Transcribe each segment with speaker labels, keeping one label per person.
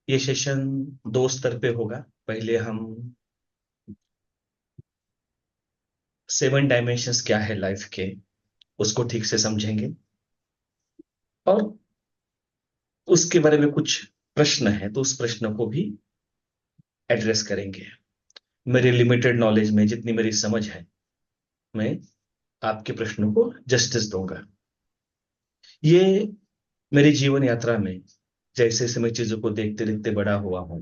Speaker 1: ये सेशन दो स्तर पे होगा। पहले हम 7 डायमेंशंस क्या है लाइफ के, उसको ठीक से समझेंगे। और उसके बारे में कुछ प्रश्न है तो उस प्रश्न को भी एड्रेस करेंगे। मेरी लिमिटेड नॉलेज में जितनी मेरी समझ है, मैं आपके प्रश्नों को जस्टिस दूंगा। ये मेरी जीवन यात्रा में जैसे जैसे मैं चीजों को देखते देखते बड़ा हुआ हूं,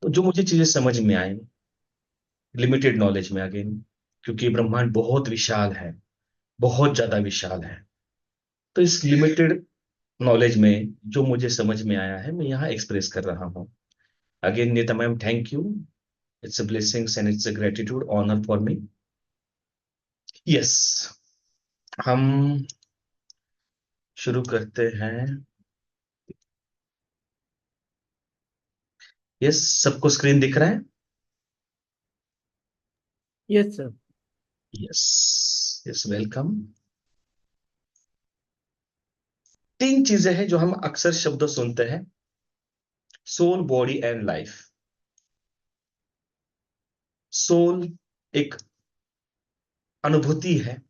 Speaker 1: तो जो मुझे चीजें समझ में आए, लिमिटेड नॉलेज में अगेन, क्योंकि ब्रह्मांड बहुत विशाल है, बहुत ज्यादा विशाल है। तो इस लिमिटेड नॉलेज में जो मुझे समझ में आया है, मैं यहाँ एक्सप्रेस कर रहा हूँ। Again Nita ma'am, thank you. It's a blessings and it's a gratitude honour for me. Yes, हम शुरू करते हैं। यस, सबको स्क्रीन दिख रहा है?
Speaker 2: Yes sir.
Speaker 1: Yes. Yes, welcome. तीन चीजें हैं जो हम अक्सर शब्द सुनते हैं: soul, body and life. Soul एक अनुभूति है,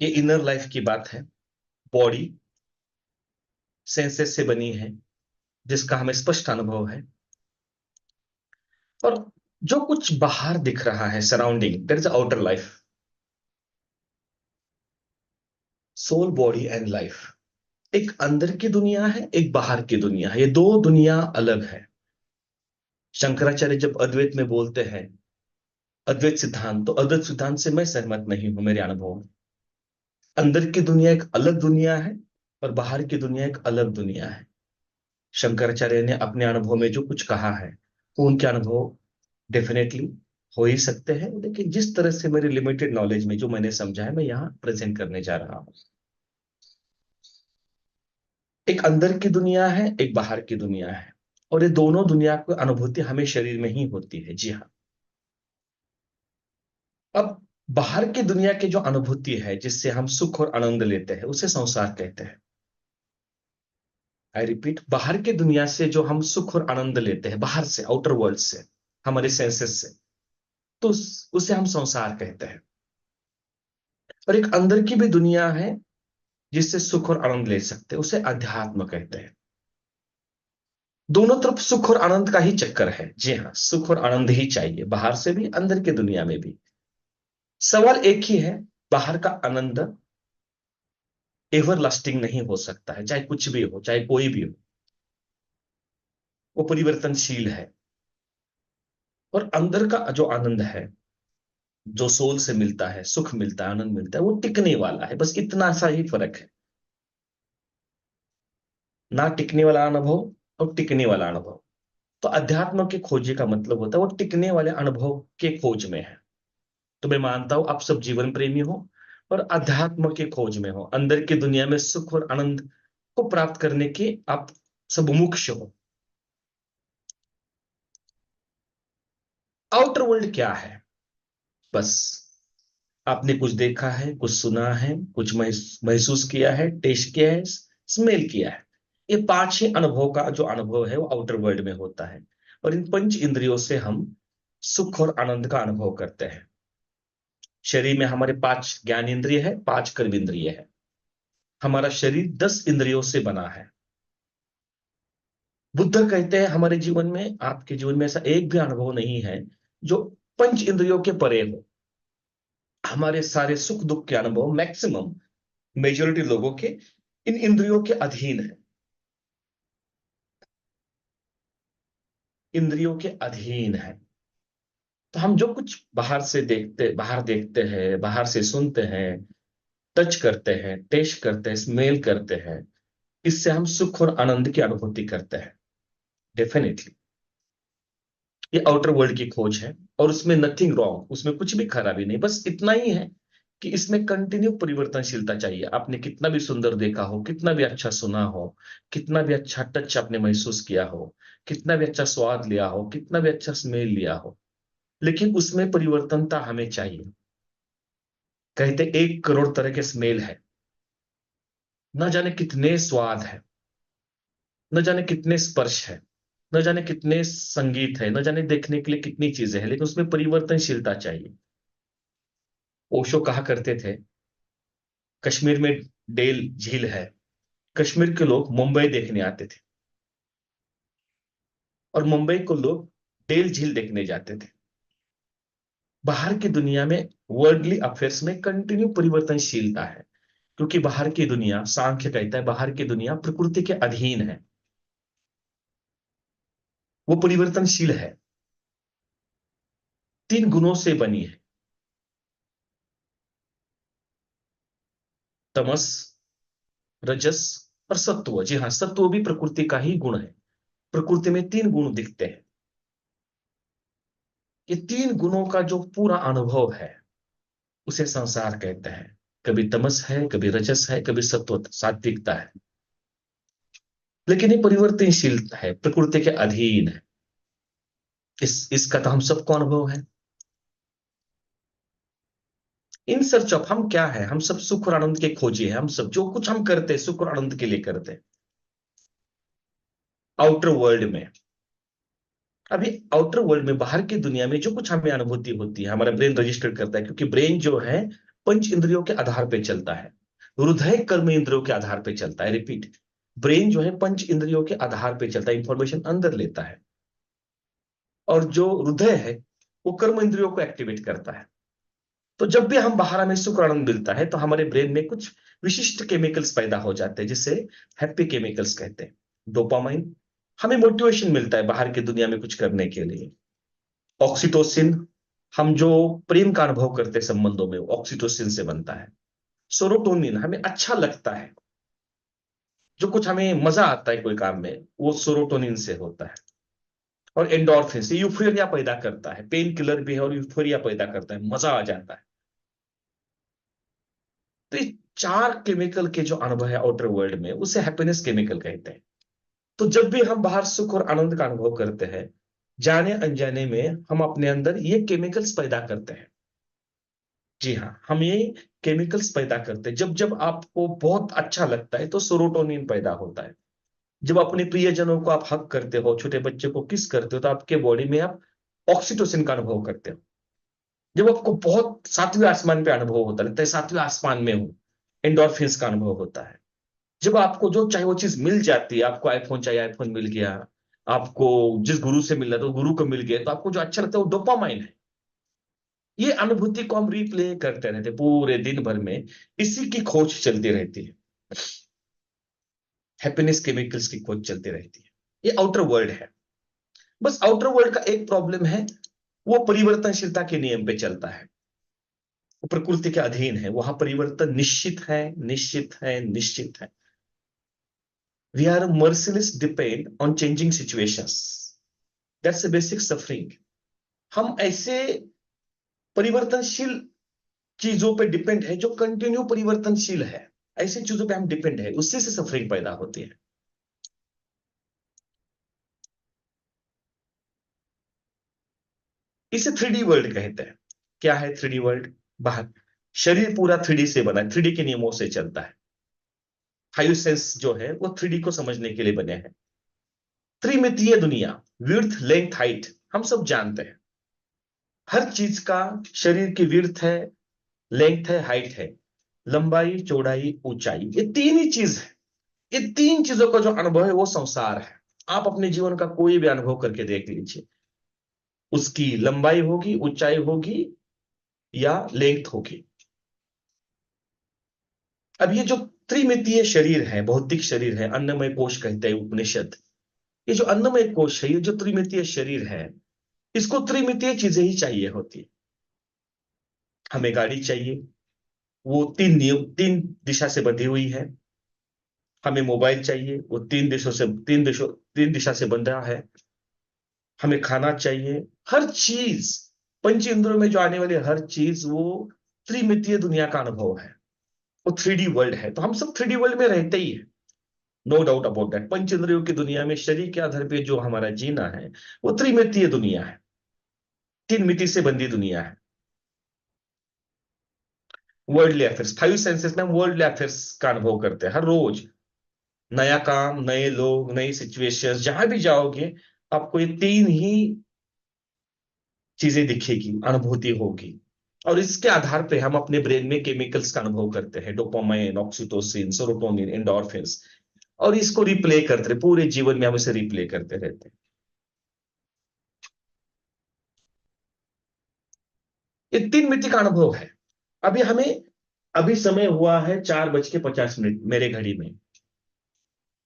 Speaker 1: ये इनर लाइफ की बात है। बॉडी सेंसेस से बनी है, जिसका हमें स्पष्ट अनुभव है। और जो कुछ बाहर दिख रहा है, surrounding, that is outer life. Soul, body and life, एक अंदर की दुनिया है, एक बाहर की दुनिया है। ये दो दुनिया अलग है। शंकराचार्य जब अद्वैत में बोलते हैं अद्वैत सिद्धांत, तो अद्वैत सिद्धांत से मैं सहमत नहीं हूं। मेरे अनुभव में अंदर की दुनिया एक अलग दुनिया है और बाहर की दुनिया एक अलग दुनिया है। शंकराचार्य ने अपने अनुभव में जो कुछ कहा है, वो उनके अनुभव डेफिनेटली हो ही सकते हैं, लेकिन जिस तरह से मेरी लिमिटेड नॉलेज में जो मैंने समझा है, मैं यहाँ प्रेजेंट करने जा रहा हूँ। एक अंदर की दुनिया है, एक बाहर की दुनिया है, और ये दोनों दुनिया की अनुभूति हमें शरीर में ही होती है। जी हाँ। अब बाहर की दुनिया की जो अनुभूति है, जिससे हम सुख और आनंद लेते हैं, उसे संसार कहते हैं। आई रिपीट, बाहर की दुनिया से जो हम सुख और आनंद लेते हैं, बाहर से, आउटर वर्ल्ड से, हमारे सेंसेस से, तो उसे हम संसार कहते हैं। और एक अंदर की भी दुनिया है जिससे सुख और आनंद ले सकते हैं, उसे अध्यात्म कहते हैं। दोनों तरफ सुख और आनंद का ही चक्कर है। जी हाँ, सुख और आनंद ही चाहिए, बाहर से भी, अंदर की दुनिया में भी। सवाल एक ही है, बाहर का आनंद एवर लास्टिंग नहीं हो सकता है, चाहे कुछ भी हो, चाहे कोई भी हो, वो परिवर्तनशील है। और अंदर का जो आनंद है, जो सोल से मिलता है, सुख मिलता है, आनंद मिलता है, वो टिकने वाला है। बस इतना सा ही फर्क है। ना टिकने वाला अनुभव और टिकने वाला अनुभव। तो अध्यात्म के खोजी का मतलब होता है वो टिकने वाले अनुभव के खोज में है। तो मैं मानता हूं आप सब जीवन प्रेमी हो और अध्यात्म के खोज में हो, अंदर की दुनिया में सुख और आनंद को प्राप्त करने के आप सब मुमुक्ष हो। आउटर वर्ल्ड क्या है? बस आपने कुछ देखा है, कुछ सुना है, कुछ महसूस किया है, टेस्ट किया है, स्मेल किया है। ये पांच ही अनुभव का जो अनुभव है वो आउटर वर्ल्ड में होता है। और इन पंच इंद्रियों से हम सुख और आनंद का अनुभव करते हैं। शरीर में हमारे 5 ज्ञान इंद्रिय है, 5 कर्म इंद्रिय है। हमारा शरीर 10 इंद्रियों से बना है। बुद्ध कहते हैं हमारे जीवन में, आपके जीवन में ऐसा एक भी अनुभव नहीं है जो पंच इंद्रियों के परे हो। हमारे सारे सुख दुख के अनुभव मैक्सिमम, मेजोरिटी लोगों के इन इंद्रियों के अधीन है। इंद्रियों के अधीन है। तो हम जो कुछ बाहर देखते हैं, बाहर से सुनते हैं, टच करते हैं, टेस्ट करते हैं, स्मेल करते हैं, इससे हम सुख और आनंद की अनुभूति करते हैं। डेफिनेटली ये आउटर वर्ल्ड की खोज है, और उसमें नथिंग रॉन्ग, उसमें कुछ भी खराबी नहीं। बस इतना ही है कि इसमें कंटिन्यू परिवर्तनशीलता चाहिए। आपने कितना भी सुंदर देखा हो, कितना भी अच्छा सुना हो, कितना भी अच्छा टच आपने महसूस किया हो, कितना भी अच्छा स्वाद लिया हो, कितना भी अच्छा स्मेल लिया हो, लेकिन उसमें परिवर्तनता हमें चाहिए। कहते 1 करोड़ तरह के स्मेल है, न जाने कितने स्वाद है, न जाने कितने स्पर्श है, न जाने कितने संगीत है, न जाने देखने के लिए कितनी चीजें हैं, लेकिन उसमें परिवर्तनशीलता चाहिए। ओशो कहा करते थे, कश्मीर में डेल झील है, कश्मीर के लोग मुंबई देखने आते थे और मुंबई को लोग डेल झील देखने जाते थे। बाहर की दुनिया में, वर्ल्डली अफेयर्स में कंटिन्यू परिवर्तनशीलता है, क्योंकि बाहर की दुनिया, सांख्य कहता है, बाहर की दुनिया प्रकृति के अधीन है, वो परिवर्तनशील है, तीन गुणों से बनी है, तमस, रजस और सत्व। जी हाँ, सत्व भी प्रकृति का ही गुण है। प्रकृति में तीन गुण दिखते हैं। ये तीन गुणों का जो पूरा अनुभव है उसे संसार कहते हैं। कभी तमस है, कभी रजस है, कभी सत्व सात्विकता है, लेकिन ये परिवर्तनशील है, प्रकृति के अधीन है। इसका तो हम सबको अनुभव है। इन सर्च ऑफ, हम क्या है, हम सब सुख और आनंद के खोजी है। हम सब जो कुछ हम करते हैं सुख और आनंद के लिए करते हैं। आउटर वर्ल्ड में, अभी आउटर वर्ल्ड में, बाहर की दुनिया में जो कुछ हमें अनुभूति होती है, हमारा ब्रेन रजिस्टर करता है, क्योंकि ब्रेन जो है पंच इंद्रियों के आधार पर चलता है। हृदय कर्म इंद्रियों के आधार पर चलता है। रिपीट, ब्रेन जो है पंच इंद्रियों के आधार पर चलता है, इंफॉर्मेशन अंदर लेता है। और जो हृदय है वो कर्म इंद्रियों को एक्टिवेट करता है। तो जब भी हम बाहर, हमें सुख और आनंद मिलता है, तो हमारे ब्रेन में कुछ विशिष्ट केमिकल्स पैदा हो जाते हैं, जिसे हैप्पी केमिकल्स कहते हैं। डोपामाइन, हमें मोटिवेशन मिलता है बाहर की दुनिया में कुछ करने के लिए। ऑक्सीटोसिन, हम जो प्रेम का अनुभव करते हैं संबंधों में, ऑक्सीटोसिन से बनता है। सेरोटोनिन, हमें अच्छा लगता है, जो कुछ हमें मजा आता है कोई काम में, वो सेरोटोनिन से होता है। और एंडोर्फिन से यूफोरिया पैदा करता है, पेन किलर भी है और यूफोरिया पैदा करता है, मजा आ जाता है। तो ये चार केमिकल के जो अनुभव है आउटर वर्ल्ड में, उसे हैप्पीनेस केमिकल कहते हैं। तो जब भी हम बाहर सुख और आनंद का अनुभव करते हैं, जाने अनजाने में हम अपने अंदर ये केमिकल्स पैदा करते हैं। जी हाँ, हम ये केमिकल्स पैदा करते हैं। जब जब आपको बहुत अच्छा लगता है तो सेरोटोनिन पैदा होता है। जब अपने प्रियजनों को आप हक करते हो, छोटे बच्चे को किस करते हो, तो आपके बॉडी में आप ऑक्सीटोसिन का अनुभव करते हो। जब आपको बहुत सातवें आसमान पे अनुभव होता है, लगता है सातवें आसमान में हूं, एंडोर्फिन्स का अनुभव होता है। जब आपको जो चाहे वो चीज मिल जाती है, आपको आईफोन चाहिए, आईफोन मिल गया, आपको जिस गुरु से मिलना तो गुरु को मिल गया, तो आपको जो अच्छा लगता है वो डोपामाइन है। ये अनुभूति को हम रिप्ले करते रहते हैं पूरे दिन भर में। इसी की खोज चलती रहती है, हैप्पीनेस केमिकल्स की खोज चलती रहती है। ये आउटर वर्ल्ड है। बस आउटर वर्ल्ड का एक प्रॉब्लम है, वो परिवर्तनशीलता के नियम पे चलता है, वो प्रकृति के अधीन है, वहां परिवर्तन निश्चित है, निश्चित है, निश्चित है। We are merciless depend on changing situations. That's a basic suffering. हम ऐसे परिवर्तनशील चीजों पे डिपेंड है, जो कंटिन्यू परिवर्तनशील है, ऐसी चीजों पे हम डिपेंड है, उसी से सफरिंग पैदा होती है। इसे 3D वर्ल्ड कहते हैं। क्या है 3D वर्ल्ड? बाहर शरीर पूरा 3D से बना है, 3D के नियमों से चलता है। फाइव सेंस जो है वो 3D को समझने के लिए बने हैं। त्रिमितीय दुनिया, विड्थ, लेंथ, हाइट, हम सब जानते हैं। हर चीज का, शरीर की विड्थ है, लेंथ है, हाइट है, लंबाई, चौड़ाई, ऊंचाई, ये तीन ही चीज है। ये तीन चीजों का जो अनुभव है वो संसार है। आप अपने जीवन का कोई भी अनुभव करके देख लीजिए, उसकी लंबाई होगी, ऊंचाई होगी या लेंथ होगी। अब ये जो त्रिमितीय शरीर है, भौतिक शरीर है, अन्नमय कोश कहते हैं उपनिषद। ये जो अन्नमय कोश है, ये जो त्रिमितीय शरीर है, इसको त्रिमितीय चीजें ही चाहिए होती है। हमें गाड़ी चाहिए, वो तीन नियम, तीन दिशा से बंधी हुई है। हमें मोबाइल चाहिए, वो तीन दिशा से बंधा है। हमें खाना चाहिए, हर चीज, पंच इंद्रियों में जो आने वाली हर चीज, वो त्रिमितीय दुनिया का अनुभव है, वो 3D वर्ल्ड है। तो हम सब 3D वर्ल्ड में रहते ही है, नो डाउट अबाउट दैट। पंच इंद्रियों की दुनिया में शरीर के आधार पे जो हमारा जीना है, वो त्रिमितीय दुनिया है, तीन मिति से बंधी दुनिया है। वर्ल्डली अफेयर्स, 5 सेंसेस में हम वर्ल्डली अफेयर्स का अनुभव करते हैं हर रोज। नया काम, नए लोग, नई सिचुएशंस, जहां भी जाओगे आपको ये तीन ही चीजें दिखेगी, अनुभूति होगी। और इसके आधार पे हम अपने ब्रेन में केमिकल्स का अनुभव करते हैं, डोपामाइन, ऑक्सीटोसिन, सेरोटोनिन, एंडोर्फिन्स। और इसको रिप्ले करते रहे, पूरे जीवन में हम इसे रिप्ले करते रहते हैं। ये 3 मिनट का अनुभव है। अभी हमें, अभी समय हुआ है 4:50 मेरे घड़ी में,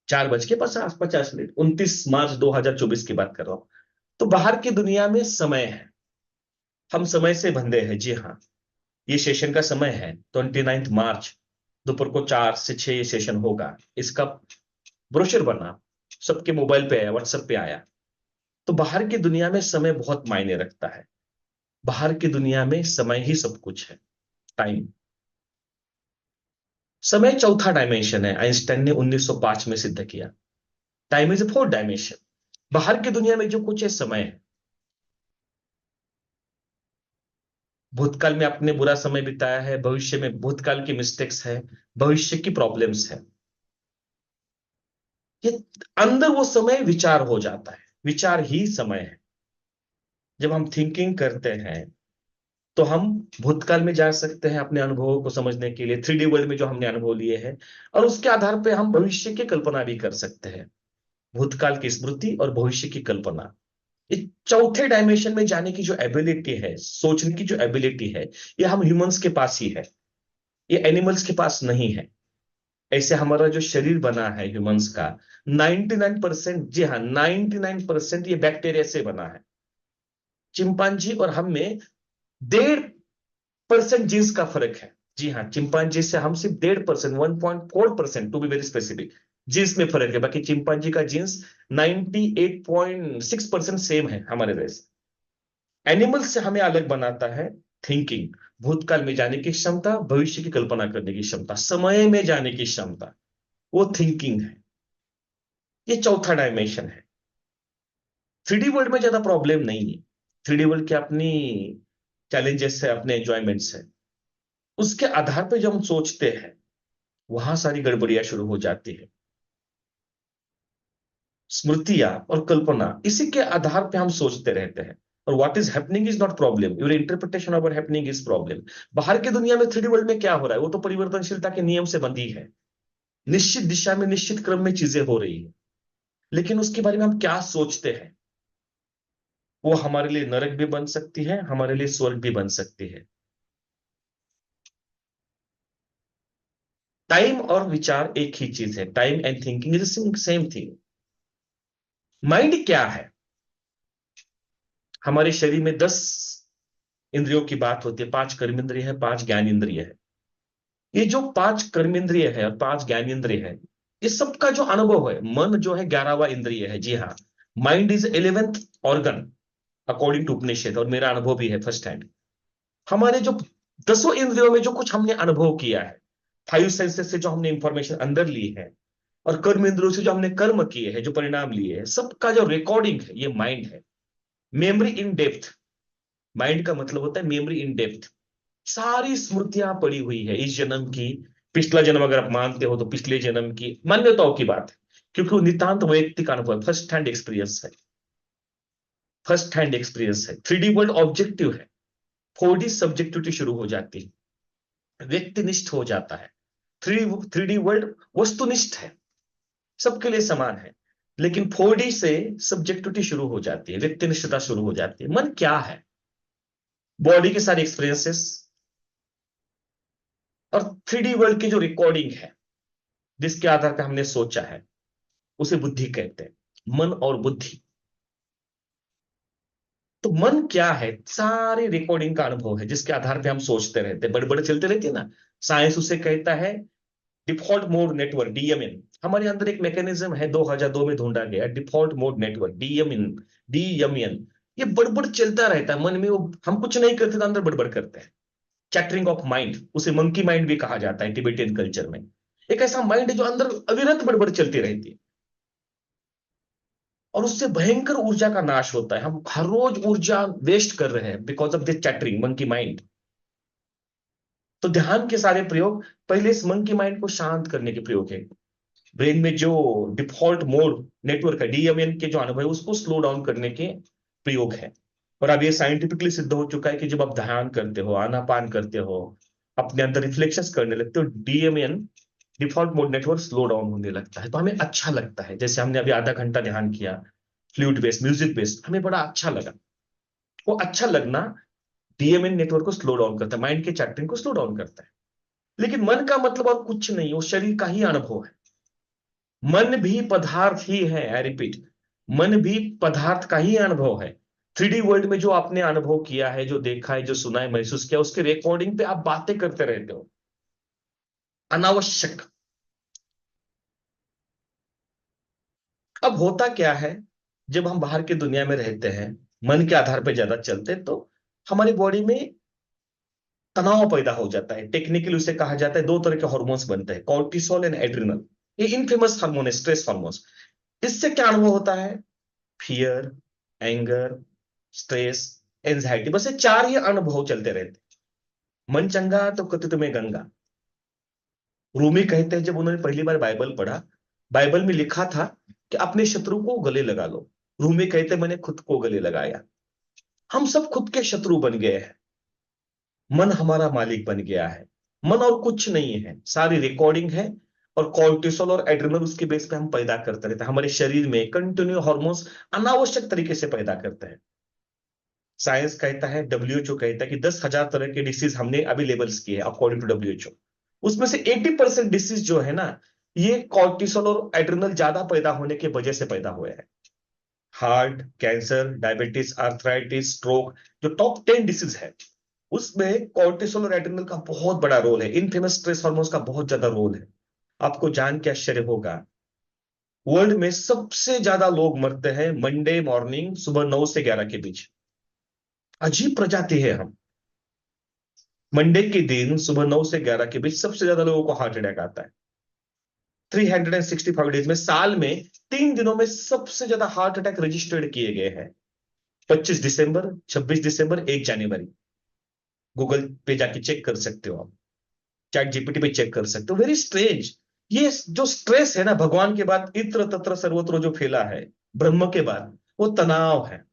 Speaker 1: 4:50 29 मार्च 2024 की बात कर रहा हूं। तो बाहर की दुनिया में समय है, हम समय से बंधे हैं। जी हाँ, ये सेशन का समय है 29 मार्च, दोपहर को 4 से 6 ये सेशन होगा। इसका ब्रोशर बना, सबके मोबाइल पे आया, व्हाट्सएप पे आया। तो बाहर की दुनिया में समय बहुत मायने रखता है। बाहर की दुनिया में समय ही सब कुछ है, टाइम। समय चौथा डायमेंशन है, आइंस्टाइन ने 1905 में सिद्ध किया। Time is a fourth dimension. बाहर की दुनिया में जो कुछ है समय है। भूतकाल में आपने बुरा समय बिताया है, भविष्य में भूतकाल की मिस्टेक्स है, भविष्य की प्रॉब्लम्स है। ये अंदर वो समय विचार हो जाता है, विचार ही समय है। जब हम थिंकिंग करते हैं तो हम भूतकाल में जा सकते हैं अपने अनुभवों को समझने के लिए, 3D वर्ल्ड में जो हमने अनुभव लिए हैं। और उसके आधार पे हम भविष्य की कल्पना भी कर सकते हैं, भूतकाल की स्मृति और भविष्य की कल्पना। इस चौथे डायमेंशन में जाने की जो एबिलिटी है, सोचने की जो एबिलिटी है, ये हम ह्यूमंस के पास ही है, ये एनिमल्स के पास नहीं है। ऐसे हमारा जो शरीर बना है ह्यूमंस का, 99%, जी हाँ 99% ये बैक्टीरिया से बना है। चिंपांजी और हम में 1.5% जीन्स का फर्क है। जी हाँ, चिंपांजी से हम सिर्फ 1.5%, 1.4% to be very specific, genes में फर्क है। बाकी चिंपांजी का जीन्स 98.6% सेम है हमारे जैसे। एनिमल से हमें अलग बनाता है थिंकिंग, भूतकाल में जाने की क्षमता, भविष्य की कल्पना करने की क्षमता, समय में जाने की क्षमता, वो थिंकिंग है। ये चौथा डायमेंशन है। 3D वर्ल्ड में ज्यादा प्रॉब्लम नहीं है। 3D वर्ल्ड की अपनी चैलेंजेस है, अपने एंजॉयमेंट्स है। उसके आधार पर जब हम सोचते हैं, वहां सारी गड़बड़ियां शुरू हो जाती है। स्मृतियां और कल्पना, इसी के आधार पे हम सोचते रहते हैं। और what is happening is not problem, your interpretation of happening is problem. बाहर की दुनिया में 3D वर्ल्ड में क्या हो रहा है, वो तो परिवर्तनशीलता के नियम से बंधी है। निश्चित दिशा में, निश्चित क्रम में चीजें हो रही है। लेकिन उसके बारे में हम क्या सोचते हैं, वो हमारे लिए नरक भी बन सकती है, हमारे लिए स्वर्ग भी बन सकती है। टाइम और विचार एक ही चीज है, time and thinking is same thing. Mind क्या है? हमारे शरीर में 10 इंद्रियों की बात होती है, 5 कर्मेंद्रिय है, 5 ज्ञान इंद्रिय है। ये जो 5 कर्मेंद्रिय है और 5 ज्ञान इंद्रिय है, इस सब का जो अनुभव है, मन जो है 11वां इंद्रिय है। जी हाँ, mind is 11th organ according to Upanishad, और मेरा अनुभव भी है फर्स्ट हैंड। हमारे जो 10 इंद्रियों में जो कुछ हमने अनुभव किया है, 5 सेंसेस से जो हमने इंफॉर्मेशन अंदर ली है, और कर्म इंद्रियों से जो हमने कर्म किए हैं, जो परिणाम लिए हैं, सबका जो रिकॉर्डिंग है, ये माइंड है। मेमोरी इन डेप्थ, माइंड का मतलब होता है मेमोरी इन डेप्थ। सारी स्मृतियां पड़ी हुई है इस जन्म की, पिछला जन्म अगर आप मानते हो तो पिछले जन्म की मान्यताओं की बात है। क्योंकि वो नितांत वैयक्तिक अनुभव है, फर्स्ट हैंड एक्सपीरियंस है, फर्स्ट हैंड एक्सपीरियंस है। 3D वर्ल्ड ऑब्जेक्टिव है, 4D सब्जेक्टिविटी शुरू हो जाती है, व्यक्तिनिष्ठ हो जाता है। थ्री डी वर्ल्ड वस्तुनिष्ठ है, सबके लिए समान है। लेकिन 4D से सब्जेक्टिविटी शुरू हो जाती है, व्यक्तिनिष्ठता शुरू हो जाती है। मन क्या है? बॉडी के सारे एक्सपीरियंसेस, और 3D वर्ल्ड की जो रिकॉर्डिंग है, जिसके आधार पर हमने सोचा है, उसे बुद्धि कहते हैं। मन और बुद्धि। तो मन क्या है? सारी रिकॉर्डिंग का अनुभव है, जिसके आधार पे हम सोचते रहते हैं, बड़बड़ चलते रहती है ना। साइंस उसे कहता है डिफॉल्ट मोड नेटवर्क, डीएमएन। हमारे अंदर एक मैकेनिज्म है, 2002 में ढूंढा गया, default mode network, DMN. DMN, ये बड़बड़ चलता रहता है मन में। वो हम कुछ नहीं करते तो अंदर बड़बड़ करते हैं। चैटरिंग ऑफ माइंड, उसे मंकी माइंड भी कहा जाता है टिबेटियन कल्चर में। एक ऐसा माइंड है जो अंदर अविरत बड़बड़ चलती रहती है, और उससे भयंकर ऊर्जा का नाश होता है। हम हर रोज ऊर्जा वेस्ट कर रहे हैं because of this chattering monkey mind. तो ध्यान के सारे प्रयोग पहले इस मंकी माइंड को शांत करने के प्रयोग है। ब्रेन में जो डिफॉल्ट मोड नेटवर्क है, डीएमएन के जो अनुभव है, उसको स्लो डाउन करने के प्रयोग है। और अब ये साइंटिफिकली सिद्ध हो चुका है कि जब आप ध्यान करते हो, आनापान करते हो, अपने अंदर रिफ्लेक्शंस करने लगते हो, DMN default mode network slow down होने लगता है। तो हमें अच्छा लगता है। जैसे हमने अभी आधा घंटा ध्यान किया, फ्लूइड बेस्ड, म्यूजिक बेस्ड, हमें बड़ा अच्छा लगा। वो अच्छा लगना डीएमएन नेटवर्क को स्लो डाउन करता है, माइंड के चैटरिंग को स्लो डाउन करता है। लेकिन मन का मतलब और कुछ नहीं, वो शरीर का ही अनुभव है। मन भी पदार्थ ही है, आई रिपीट, मन भी पदार्थ का ही अनुभव है। 3D वर्ल्ड में जो आपने अनुभव किया है, जो देखा है, जो सुना है, महसूस किया, उसके रिकॉर्डिंग पे आप बातें करते रहते हो, अनावश्यक। अब होता क्या है, जब हम बाहर की दुनिया में रहते हैं, मन के आधार पर ज्यादा चलते हैं, तो हमारी बॉडी में तनाव पैदा हो जाता है। टेक्निकली उसे कहा जाता है, दो तरह के हार्मोन्स बनते हैं, कॉर्टिसोल एंड एड्रिनल। ये इनफेमस हार्मोन है, स्ट्रेस हार्मोन्स। इससे क्या अनुभव होता है? फियर, एंगर, स्ट्रेस, एंजाइटी, बस ये चार ही अनुभव चलते रहते। मन चंगा तो कति तुम्हें गंगा। रूमी कहते हैं, जब उन्होंने पहली बार बाइबल पढ़ा, बाइबल में लिखा था कि अपने शत्रु को गले लगा लो। रूमी कहते हैं, मैंने खुद को गले लगाया। हम सब खुद के शत्रु बन गए हैं। मन हमारा मालिक बन गया है। मन और कुछ नहीं है, सारी रिकॉर्डिंग है। और कॉर्टिसोल और एड्रिनल उसके बेस पे हम पैदा करते रहते हैं। हमारे शरीर में कंटिन्यू हार्मोन्स अनावश्यक तरीके से पैदा करते हैं। साइंस कहता है, डब्ल्यूएचओ कहता है कि 10,000 तरह के डिसीज हमने अभी लेबल्स किए अकॉर्डिंग टू डब्ल्यूएचओ। उसमें से 80% डिसीज जो है ना, ये कॉर्टिसोल और एड्रिनल ज्यादा पैदा होने की वजह से पैदा हुए हैं। Heart, cancer, diabetes, arthritis, stroke, जो टॉप 10 डिसीज है, उसमें कॉर्टिसोल और एड्रिनल का बहुत बड़ा रोल है। इनफेमस स्ट्रेस हार्मोन्स का बहुत ज्यादा रोल है। आपको जान के आश्चर्य होगा, वर्ल्ड में सबसे ज्यादा लोग मरते हैं मंडे मॉर्निंग सुबह 9 से 11 के बीच। अजीब प्रजाति है हम। मंडे के दिन सुबह 9 से 11 के बीच सबसे ज्यादा लोगों को हार्ट अटैक आता है। 365 डेज में, साल में 3 दिनों में सबसे ज्यादा हार्ट अटैक रजिस्टर्ड किए गए हैं। 25 दिसंबर, 26 दिसंबर, 1 जनवरी। गूगल पे जाके चेक कर सकते हो आप, चैट जीपीटी पे चेक कर सकते हो। Very strange. ये जो स्ट्रेस है ना, भगवान के बाद इत्र तत्र सर्वत्र जो फैला है, ब्रह्म के बाद, वो तनाव है।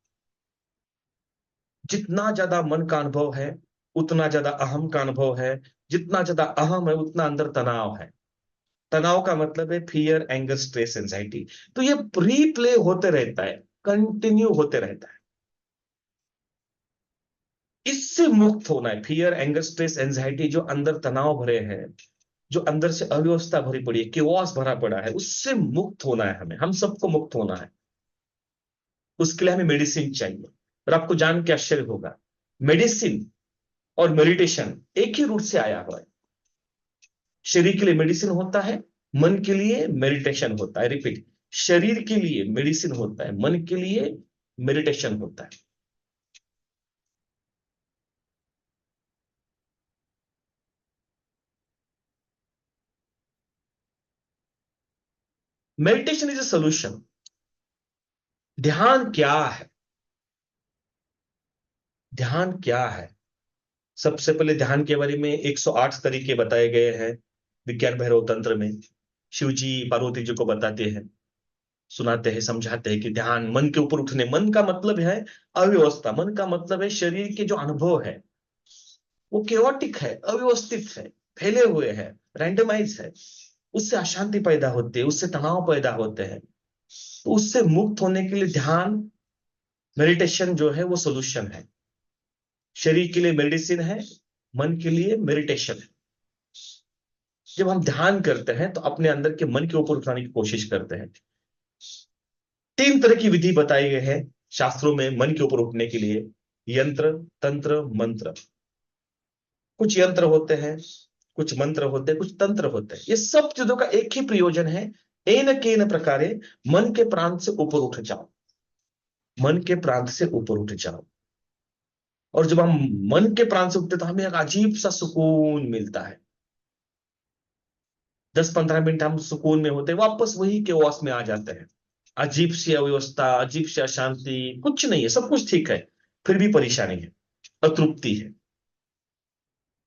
Speaker 1: जितना ज्यादा मन का अनुभव है, उतना ज्यादा अहम का अनुभव है। जितना ज्यादा अहम है, उतना अंदर तनाव है। तनाव का मतलब है फियर, एंगर, स्ट्रेस, एंजाइटी। तो ये प्री प्ले होते रहता है, कंटिन्यू होते रहता है। इससे मुक्त होना है। फियर, एंगर, स्ट्रेस, एंजाइटी, जो अंदर तनाव भरे हैं, जो अंदर से अव्यवस्था भरी पड़ी है, केओस भरा पड़ा है, उससे मुक्त होना है। हमें, हम सबको मुक्त होना है। उसके लिए हमें मेडिसिन चाहिए। और आपको जान के आश्चर्य होगा, मेडिसिन और मेडिटेशन एक ही रूट से आया हुआ है। शरीर के लिए मेडिसिन होता है, मन के लिए मेडिटेशन होता है। रिपीट, शरीर के लिए मेडिसिन होता है, मन के लिए मेडिटेशन होता है। Meditation is a solution. ध्यान क्या है? ध्यान क्या है? सबसे पहले ध्यान के बारे में 108 तरीके बताए गए हैं विज्ञान भैरव तंत्र में। शिव जी पार्वती जी को बताते हैं, सुनाते हैं, समझाते हैं कि ध्यान मन के ऊपर उठने। मन का मतलब है अव्यवस्था। मन का मतलब है शरीर के जो अनुभव है, वो केओटिक है, अव्यवस्थित है, फैले हुए हैं, रैंडमाइज है। उससे अशांति पैदा होती है, उससे तनाव पैदा होते हैं। तो उससे मुक्त होने के लिए ध्यान, मेडिटेशन जो है वो सोल्यूशन है। शरीर के लिए मेडिसिन है, मन के लिए मेडिटेशन है। जब हम ध्यान करते हैं तो अपने अंदर के मन के ऊपर उठाने की कोशिश करते हैं। 3 तरह की विधि बताई गई है शास्त्रों में मन के ऊपर उठने के लिए: यंत्र, तंत्र, मंत्र। कुछ यंत्र होते हैं, कुछ मंत्र होते हैं, कुछ तंत्र होते हैं। ये सब चीजों का एक ही प्रयोजन है, एन केन प्रकारे मन के प्रांत से ऊपर उठ जाओ। मन के प्रांत से ऊपर उठ जाओ। और जब हम मन के प्रांत से उठते तो हमें एक अजीब सा सुकून मिलता है। 10-15 मिनट हम सुकून में होते हैं, वापस वही के ओस में आ जाते हैं। अजीब सी अव्यवस्था, अजीब सी अशांति, कुछ नहीं है, सब कुछ ठीक है, फिर भी परेशानी है, अतृप्ति है।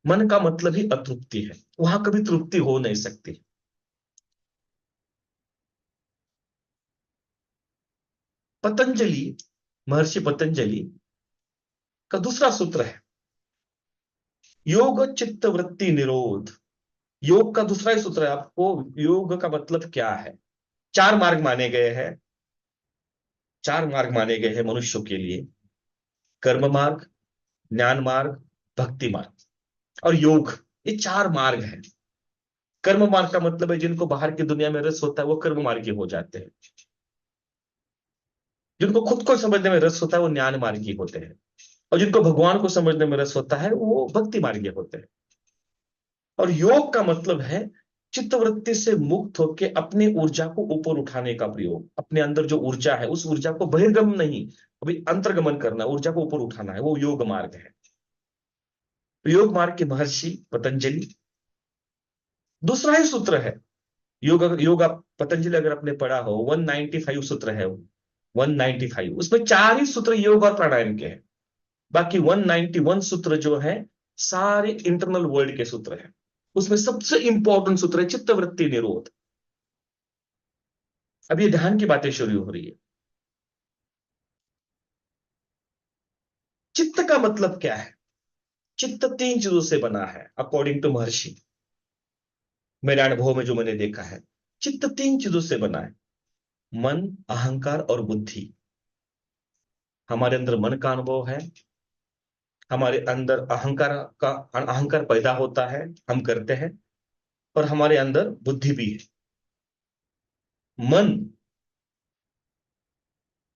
Speaker 1: मन का मतलब ही अतृप्ति है, वहां कभी तृप्ति हो नहीं सकती। पतंजलि, महर्षि पतंजलि का दूसरा सूत्र है योग चित्त वृत्ति निरोध। योग का दूसरा ही सूत्र है आपको। योग का मतलब क्या है? चार मार्ग माने गए हैं, चार मार्ग माने गए हैं मनुष्यों के लिए। कर्म मार्ग, ज्ञान मार्ग, भक्ति मार्ग और योग। ये चार मार्ग हैं। कर्म मार्ग का मतलब है जिनको बाहर की दुनिया में रस होता है वो कर्म मार्गी हो जाते हैं। जिनको खुद को समझने में रस होता है वो ज्ञान मार्गी होते हैं। और जिनको भगवान को समझने में रस होता है वो भक्ति मार्गी होते हैं। और योग का मतलब है चित्तवृत्ति से मुक्त होकर अपनी ऊर्जा को ऊपर उठाने का प्रयोग। अपने अंदर जो ऊर्जा है उस ऊर्जा को बहिर्गम नहीं, अभी अंतर्गमन करना, ऊर्जा को ऊपर उठाना है, वो योग मार्ग है। योग मार्ग के महर्षि पतंजलि। दूसरा ही सूत्र है योग। योग आप पतंजलि अगर आपने पढ़ा हो 195 सूत्र है वो, 195 उसमें चार ही सूत्र योग और प्राणायाम के हैं। बाकी 191 सूत्र जो है सारे इंटरनल वर्ल्ड के सूत्र हैं। उसमें सबसे इंपॉर्टेंट सूत्र है चित्तवृत्ति निरोध। अब ये ध्यान की बातें शुरू हो रही है। चित्त का मतलब क्या है? चित्त तीन चीजों से बना है अकॉर्डिंग टू महर्षि। मेरे अनुभव में जो मैंने देखा है, चित्त तीन चीजों से बना है। मन, अहंकार और बुद्धि। हमारे अंदर मन का अनुभव है, हमारे अंदर अहंकार पैदा होता है, हम करते हैं, और हमारे अंदर बुद्धि भी है। मन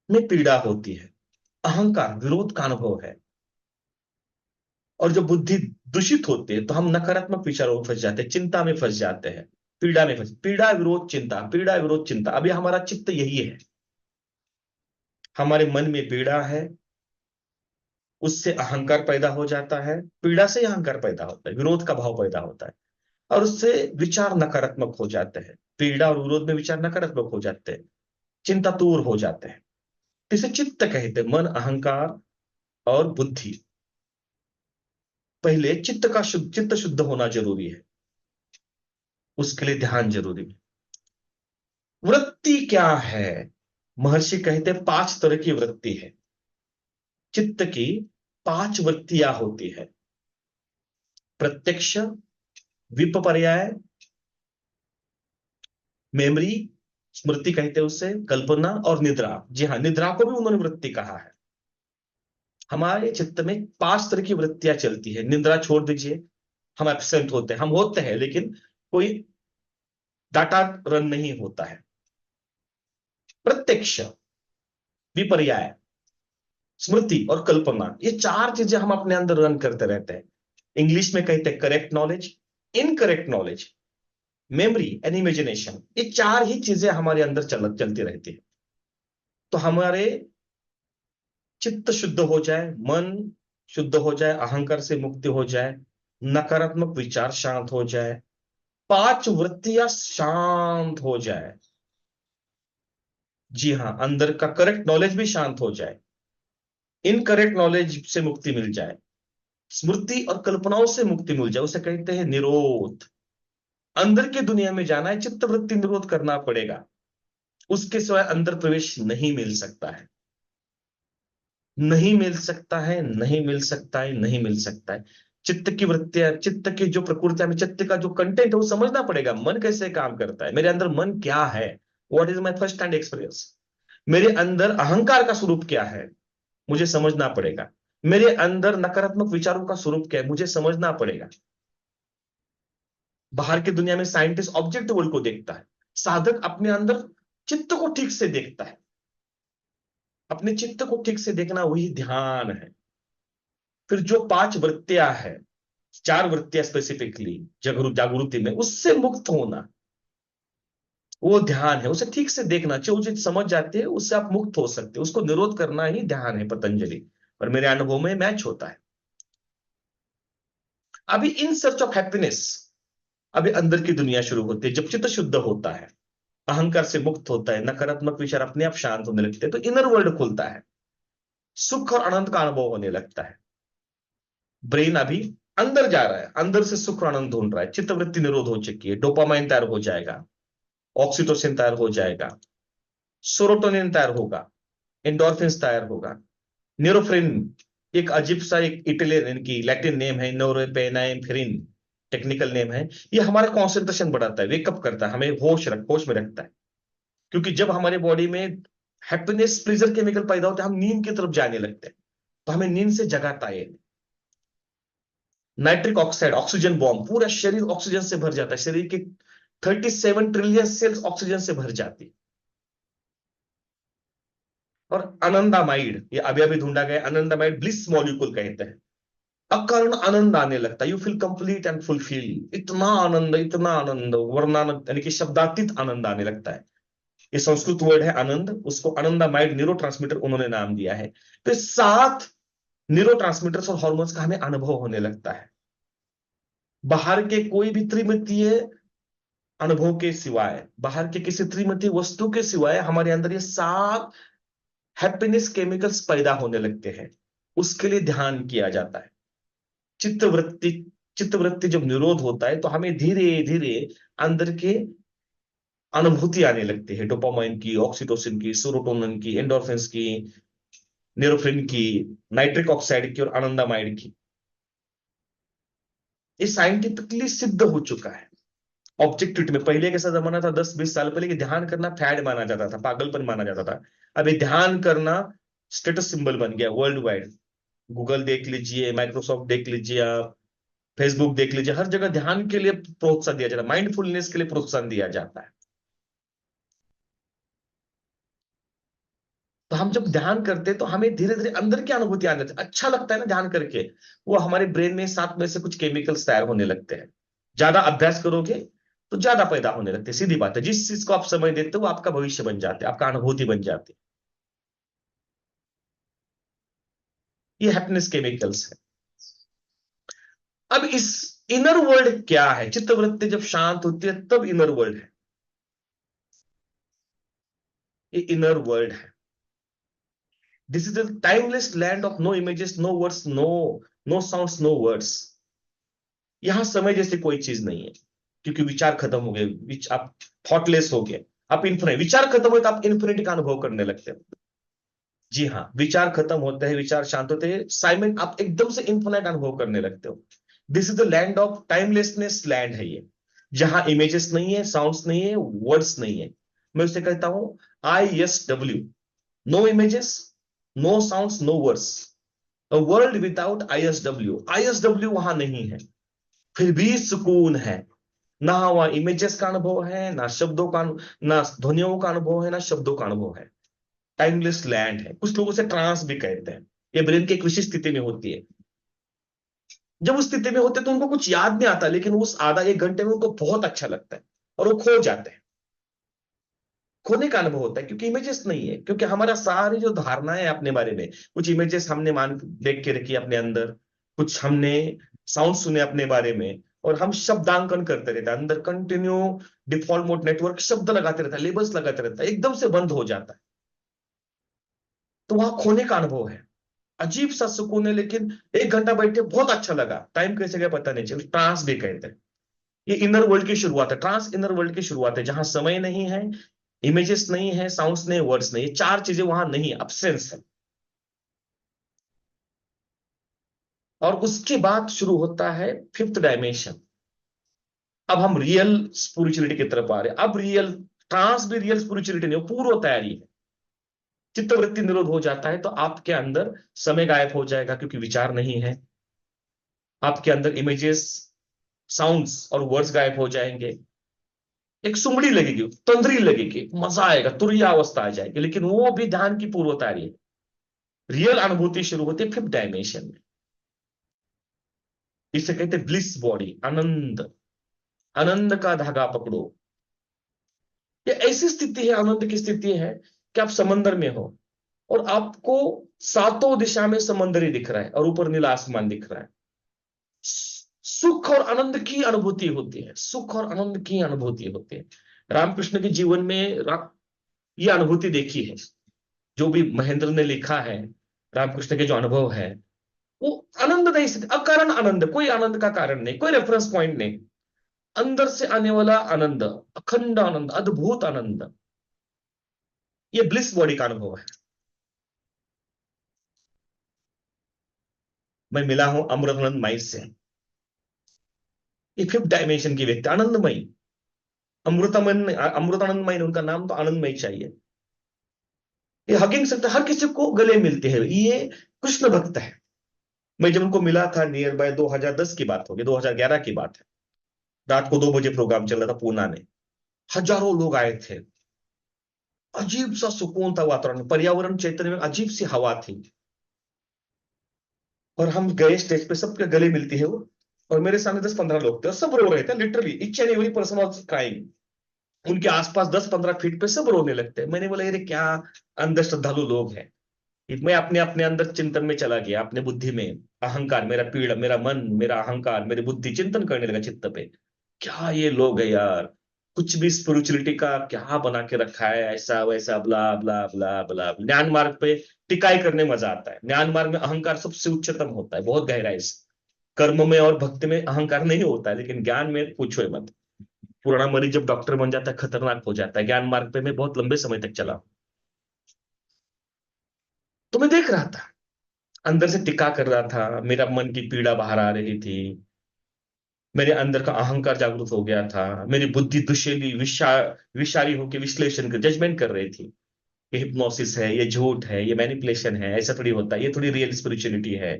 Speaker 1: में पीड़ा होती है, अहंकार विरोध का अनुभव है, और जब बुद्धि दूषित होती है तो हम नकारात्मक विचारों में फंस जाते हैं, चिंता में फंस जाते हैं, पीड़ा में फंस, पीड़ा विरोध चिंता, पीड़ा विरोध चिंता। अभी हमारा चित्त यही है। हमारे मन में पीड़ा है, उससे अहंकार पैदा हो जाता है, पीड़ा से अहंकार पैदा होता है, विरोध का भाव पैदा होता है, और उससे विचार नकारात्मक हो जाते हैं। पीड़ा और विरोध में विचार नकारात्मक हो जाते हैं, चिंता दूर हो जाते हैं। इसे चित्त कहते हैं, मन, अहंकार और बुद्धि। पहले चित्त शुद्ध होना जरूरी है, उसके लिए ध्यान जरूरी है। वृत्ति क्या है? महर्षि कहते हैं पांच तरह की वृत्ति है। चित्त की पांच वृत्तियां होती है। प्रत्यक्ष, विपर्याय, मेमोरी, स्मृति कहते हैं उससे, कल्पना और निद्रा। जी हाँ, निद्रा को भी उन्होंने वृत्ति कहा है। हमारे चित्त में पांच तरह की वृत्तियां चलती है। निद्रा छोड़ दीजिए, हम एब्सेंट होते हैं, हम होते हैं लेकिन कोई डाटा रन नहीं होता है। प्रत्यक्ष, विपर्याय, स्मृति और कल्पना, ये चार चीजें हम अपने अंदर रन करते रहते हैं। इंग्लिश में कहते हैं correct knowledge, incorrect knowledge, memory and imagination. ये चार ही चीजें हमारे अंदर चलती रहती है। तो हमारे चित्त शुद्ध हो जाए, मन शुद्ध हो जाए, अहंकार से मुक्ति हो जाए, नकारात्मक विचार शांत हो जाए, पांच वृत्तियां शांत हो जाए, जी हाँ, अंदर का करेक्ट नॉलेज भी शांत हो जाए, इनकरेक्ट नॉलेज से मुक्ति मिल जाए, स्मृति और कल्पनाओं से मुक्ति मिल जाए, उसे कहते हैं निरोध। अंदर की दुनिया में जाना है, चित्त वृत्ति निरोध करना पड़ेगा। उसके सिवाय अंदर प्रवेश नहीं मिल सकता है, नहीं मिल सकता है, नहीं मिल सकता है, नहीं मिल सकता है। चित्त की वृत्तियां, चित्त की जो प्रकृति में, चित्त का जो कंटेंट है वो समझना पड़ेगा। मन कैसे काम करता है, मेरे अंदर मन क्या है, what is my first hand experience. मेरे अंदर अहंकार का स्वरूप क्या है, मुझे समझना पड़ेगा। मेरे अंदर नकारात्मक विचारों का स्वरूप क्या है, मुझे समझना पड़ेगा। बाहर की दुनिया में साइंटिस्ट ऑब्जेक्टिव वर्ल्ड को देखता है, साधक अपने अंदर चित्त को ठीक से देखता है। अपने चित्त को ठीक से देखना वही ध्यान है। फिर जो पांच वृत्तियां है, चार वृत्तियां स्पेसिफिकली जागृति में, उससे मुक्त होना वो ध्यान है। उसे ठीक से देखना, जो चीज समझ जाती है उससे आप मुक्त हो सकते हो, उसको निरोध करना ही ध्यान है पतंजलि। और मेरे अनुभव में मैच होता है। अभी इन सर्च ऑफ हैप्पीनेस, अभी अंदर की दुनिया शुरू होती है। जब चित्त शुद्ध होता है, अहंकार से मुक्त होता है, नकारात्मक विचार अपने आप शांत होने लगते हैं, तो इनर वर्ल्ड खुलता है, सुख और आनंद का अनुभव होने लगता है। ब्रेन अभी अंदर जा रहा है, अंदर से सुख और आनंद ढूंढ रहा है, चित्तवृत्ति निरोध हो चुकी है, डोपामाइन तैयार हो जाएगा, ऑक्सीटोसिन तैयार हो जाएगा, सेरोटोनिन तैयार होगा, एंडोर्फिन तैयार होगा, न्यूरोफ्रिन, एक अजीब सा एक इटालियन इनकी लैटिन नेम है, नोरेपेनेफ्रिन टेक्निकल नेम है। ये हमारा कॉन्सेंट्रेशन बढ़ाता है, वेकअप करता है, हमें होश में रखता है। क्योंकि जब हमारे बॉडी में हैप्पीनेस प्लीजर केमिकल पैदा होते हैं, हम नींद की तरफ जाने लगते हैं, तो हमें नींद से जगाता है। नाइट्रिक ऑक्साइड, ऑक्सीजन बॉम्ब, पूरा शरीर ऑक्सीजन से भर जाता है, शरीर के 37 ट्रिलियन सेल्स ऑक्सीजन से भर जाती है। और आनंदामाइड, ये अभी अभी ढूंढा गया, आनंदामाइड ब्लिस मॉलिक्यूल कहते हैं। अकारण आनंद आने लगता है, you feel complete and fulfil, इतना आनंद, वर्णानंद यानी कि शब्दातीत आनंद आने लगता है। ये संस्कृत वर्ड है आनंद, उसको आनंदामाइड न्यूरो ट्रांसमीटर उन्होंने नाम दिया है। तो 7 न्यूरो ट्रांसमीटर्स और हॉर्मोन्स का हमें अनुभव होने लगता है, बाहर के कोई भी त्रिमितीय अनुभव के सिवाय, बाहर के किसी त्रिमितीय वस्तु के सिवाय हमारे अंदर ये 7 हैप्पीनेस केमिकल्स पैदा होने लगते हैं। उसके लिए ध्यान किया जाता है। चित्तवृत्ति चित्तवृत्ति जब निरोध होता है तो हमें धीरे धीरे अंदर के अनुभूति आने लगती है, डोपामाइन की, ऑक्सीटोसिन की, सेरोटोनिन की, एंडोर्फिन की, न्यूरोफ्रिन की, नाइट्रिक ऑक्साइड की और आनंदामाइड की। ये साइंटिफिकली सिद्ध हो चुका है। ऑब्जेक्टिविटी में पहले कैसा जमाना था, 10-20 साल पहले, कि ध्यान करना फैड माना जाता था, पागलपन माना जाता था। अभी ध्यान करना स्टेटस सिंबल बन गया वर्ल्ड वाइड। गूगल देख लीजिए, माइक्रोसॉफ्ट देख लीजिए, आप फेसबुक देख लीजिए, हर जगह ध्यान के लिए प्रोत्साहन दिया जाता है, माइंडफुलनेस के लिए प्रोत्साहन दिया जाता है। तो हम जब ध्यान करते हैं तो हमें धीरे धीरे अंदर की अनुभूति आने लगती है, अच्छा लगता है ना ध्यान करके। वो हमारे ब्रेन में साथ में से कुछ केमिकल्स तैयार होने लगते हैं। ज्यादा अभ्यास करोगे तो ज्यादा पैदा होने लगते हैं, सीधी बात है। जिस चीज को आप समय देते हो वो आपका भविष्य बन जाते हैं, आपका अनुभूति बन जाती है। ये हैप्पीनेस केमिकल्स है। अब इस इनर वर्ल्ड क्या है, चित्तवृत्ति जब शांत होती है तब इनर वर्ल्ड है। ये इनर वर्ल्ड है। This is the timeless land of no images, no words, no sounds, no words. यहां समय जैसी कोई चीज नहीं है, क्योंकि विचार खत्म हो गए, आप थॉटलेस हो गए, आप इन्फिनिट, विचार खत्म हो तो आप इन्फिनिटी का अनुभव करने लगते हो। जी हाँ, विचार खत्म होते हैं, विचार शांत होते हैं, साइलेंट, आप एकदम से इन्फिनिट अनुभव करने लगते हो। This is the land of timelessness land है ये, जहां इमेजेस नहीं है, साउंड्स नहीं है, वर्ड्स नहीं है। मैं उसे कहता हूं ISW, no images, no sounds, no words, a world without ISW। ISW वहां नहीं है, फिर भी सुकून है। ना वहां इमेजेस का अनुभव है, ना शब्दों का, ना ध्वनियों का अनुभव है, ना शब्दों का अनुभव है। टाइमलेस लैंड है। कुछ लोग उसे ट्रांस भी कहते हैं। ये ब्रेन की एक विशिष्ट स्थिति में होती है। जब उस स्थिति में होते हैं तो उनको कुछ याद नहीं आता, लेकिन उस आधा एक घंटे में उनको बहुत अच्छा लगता है और वो खो जाते हैं। खोने का अनुभव होता है क्योंकि इमेजेस नहीं है, क्योंकि हमारा सारी जो धारणाएं है अपने बारे में, कुछ इमेजेस हमने मान देख के रखी अपने अंदर, कुछ हमने साउंड सुने अपने बारे में, और हम शब्दांकन करते रहते हैं अंदर, कंटिन्यू डिफॉल्ट मोड नेटवर्क शब्द लगाते रहता है, लेबल्स लगाते रहता है, एकदम से बंद हो जाता है। तो वहां खोने का अनुभव है। अजीब सा सुकून है, लेकिन एक घंटा बैठे बहुत अच्छा लगा, टाइम कैसे गया पता नहीं चला, ट्रांस भी कहते हैं। ये इनर वर्ल्ड की शुरुआत है, ट्रांस इनर वर्ल्ड की शुरुआत है, जहां समय नहीं है, इमेजेस नहीं है, साउंड्स नहीं, वर्ड्स नहीं, चार चीजें वहां नहीं, अब्सेंस है। और उसके बाद शुरू होता है फिफ्थ डायमेंशन। अब हम रियल स्पिरिचुअलिटी की तरफ आ रहे हैं। अब रियल ट्रांस भी रियल स्पिरिचुअलिटी नहीं, पूर्व तैयारी है। चित्तवृत्ति निरोध हो जाता है तो आपके अंदर समय गायब हो जाएगा, क्योंकि विचार नहीं है। आपके अंदर इमेजेस, साउंड्स और वर्ड्स गायब हो जाएंगे। एक सुमड़ी लगेगी, तंद्री लगेगी, मजा आएगा, तुरैया अवस्था आ जाएगी, लेकिन वो भी ध्यान की पूर्व तैयारी है। रियल अनुभूति शुरू होती है फिफ्थ डायमेंशन में। इसे कहते हैं ब्लिस बॉडी, आनंद। आनंद का धागा पकड़ो। ये ऐसी स्थिति है, आनंद की स्थिति है कि आप समंदर में हो और आपको सातों दिशा में समंदर ही दिख रहा है और ऊपर नीला आसमान दिख रहा है। सुख और आनंद की अनुभूति होती है, सुख और आनंद की अनुभूति होती है। रामकृष्ण के जीवन में ये अनुभूति देखी है। जो भी महेंद्र ने लिखा है, रामकृष्ण के जो अनुभव है, वो आनंद नहीं सकते, अकारण आनंद, कोई आनंद का कारण नहीं, कोई रेफरेंस पॉइंट नहीं, अंदर से आने वाला आनंद, अखंड आनंद, अद्भुत आनंद, ये ब्लिस बॉडी का अनुभव है। मैं मिला हूं अमृतानंद माई से, ये फिफ्थ डायमेंशन की व्यक्ति, आनंदमयी, अमृतानंद, अमृतानंदमयी, उनका नाम तो आनंदमयी चाहिए। ये हगिंग सकते, हर किसी को गले मिलते हैं, ये कृष्ण भक्त है। मैं जब उनको मिला था नियर बाय 2010 की बात होगी, 2011 की बात है, रात को 2 बजे प्रोग्राम चल रहा था पूना में, हजारों लोग आए थे, अजीब सा सुकून था वातावरण, पर्यावरण चैतन्य में अजीब सी हवा थी। और हम गए स्टेज पे, सबके गले मिलती है वो, और मेरे सामने 10-15 लोग थे और सब रो रहे थे, literally each and every person was crying. उनके आसपास 10-15 फीट पे सब रोने लगते हैं। मैंने बोला, ये क्या अंधश्रद्धालु श्रद्धालु लोग हैं। मैं अपने अपने अंदर चिंतन में चला गया, अपने बुद्धि में, अहंकार, मेरा पीड़ा, मेरा मन, मेरा अहंकार, मेरी बुद्धि चिंतन करने लगा चित्त पे, क्या ये लोग है यार, कुछ भी स्पिरिचुअलिटी का क्या बना के रखा है, ऐसा वैसा ब्ला ब्ला ब्ला ब्ला। ज्ञान मार्ग पे टिकाई करने मजा आता है, ज्ञान मार्ग में अहंकार सबसे उच्चतम होता है, बहुत गहराई से। कर्म में और भक्ति में अहंकार नहीं होता है, लेकिन ज्ञान में पूछो ही मत। पुराना मरीज जब डॉक्टर बन जाता है खतरनाक हो जाता है। ज्ञान मार्ग पे मैं बहुत लंबे समय तक चला, तो मैं देख रहा था, अंदर से टिका कर रहा था, मेरा मन की पीड़ा बाहर आ रही थी, मेरे अंदर का अहंकार जागृत हो गया था, मेरी बुद्धि दुशेली विषारी होकर विश्लेषण कर, जजमेंट कर रही थी, ये हिप्नोसिस है, ये झूठ है, ये मैनिपुलेशन है, ऐसा थोड़ी होता है, ये थोड़ी रियल स्पिरिचुअलिटी है।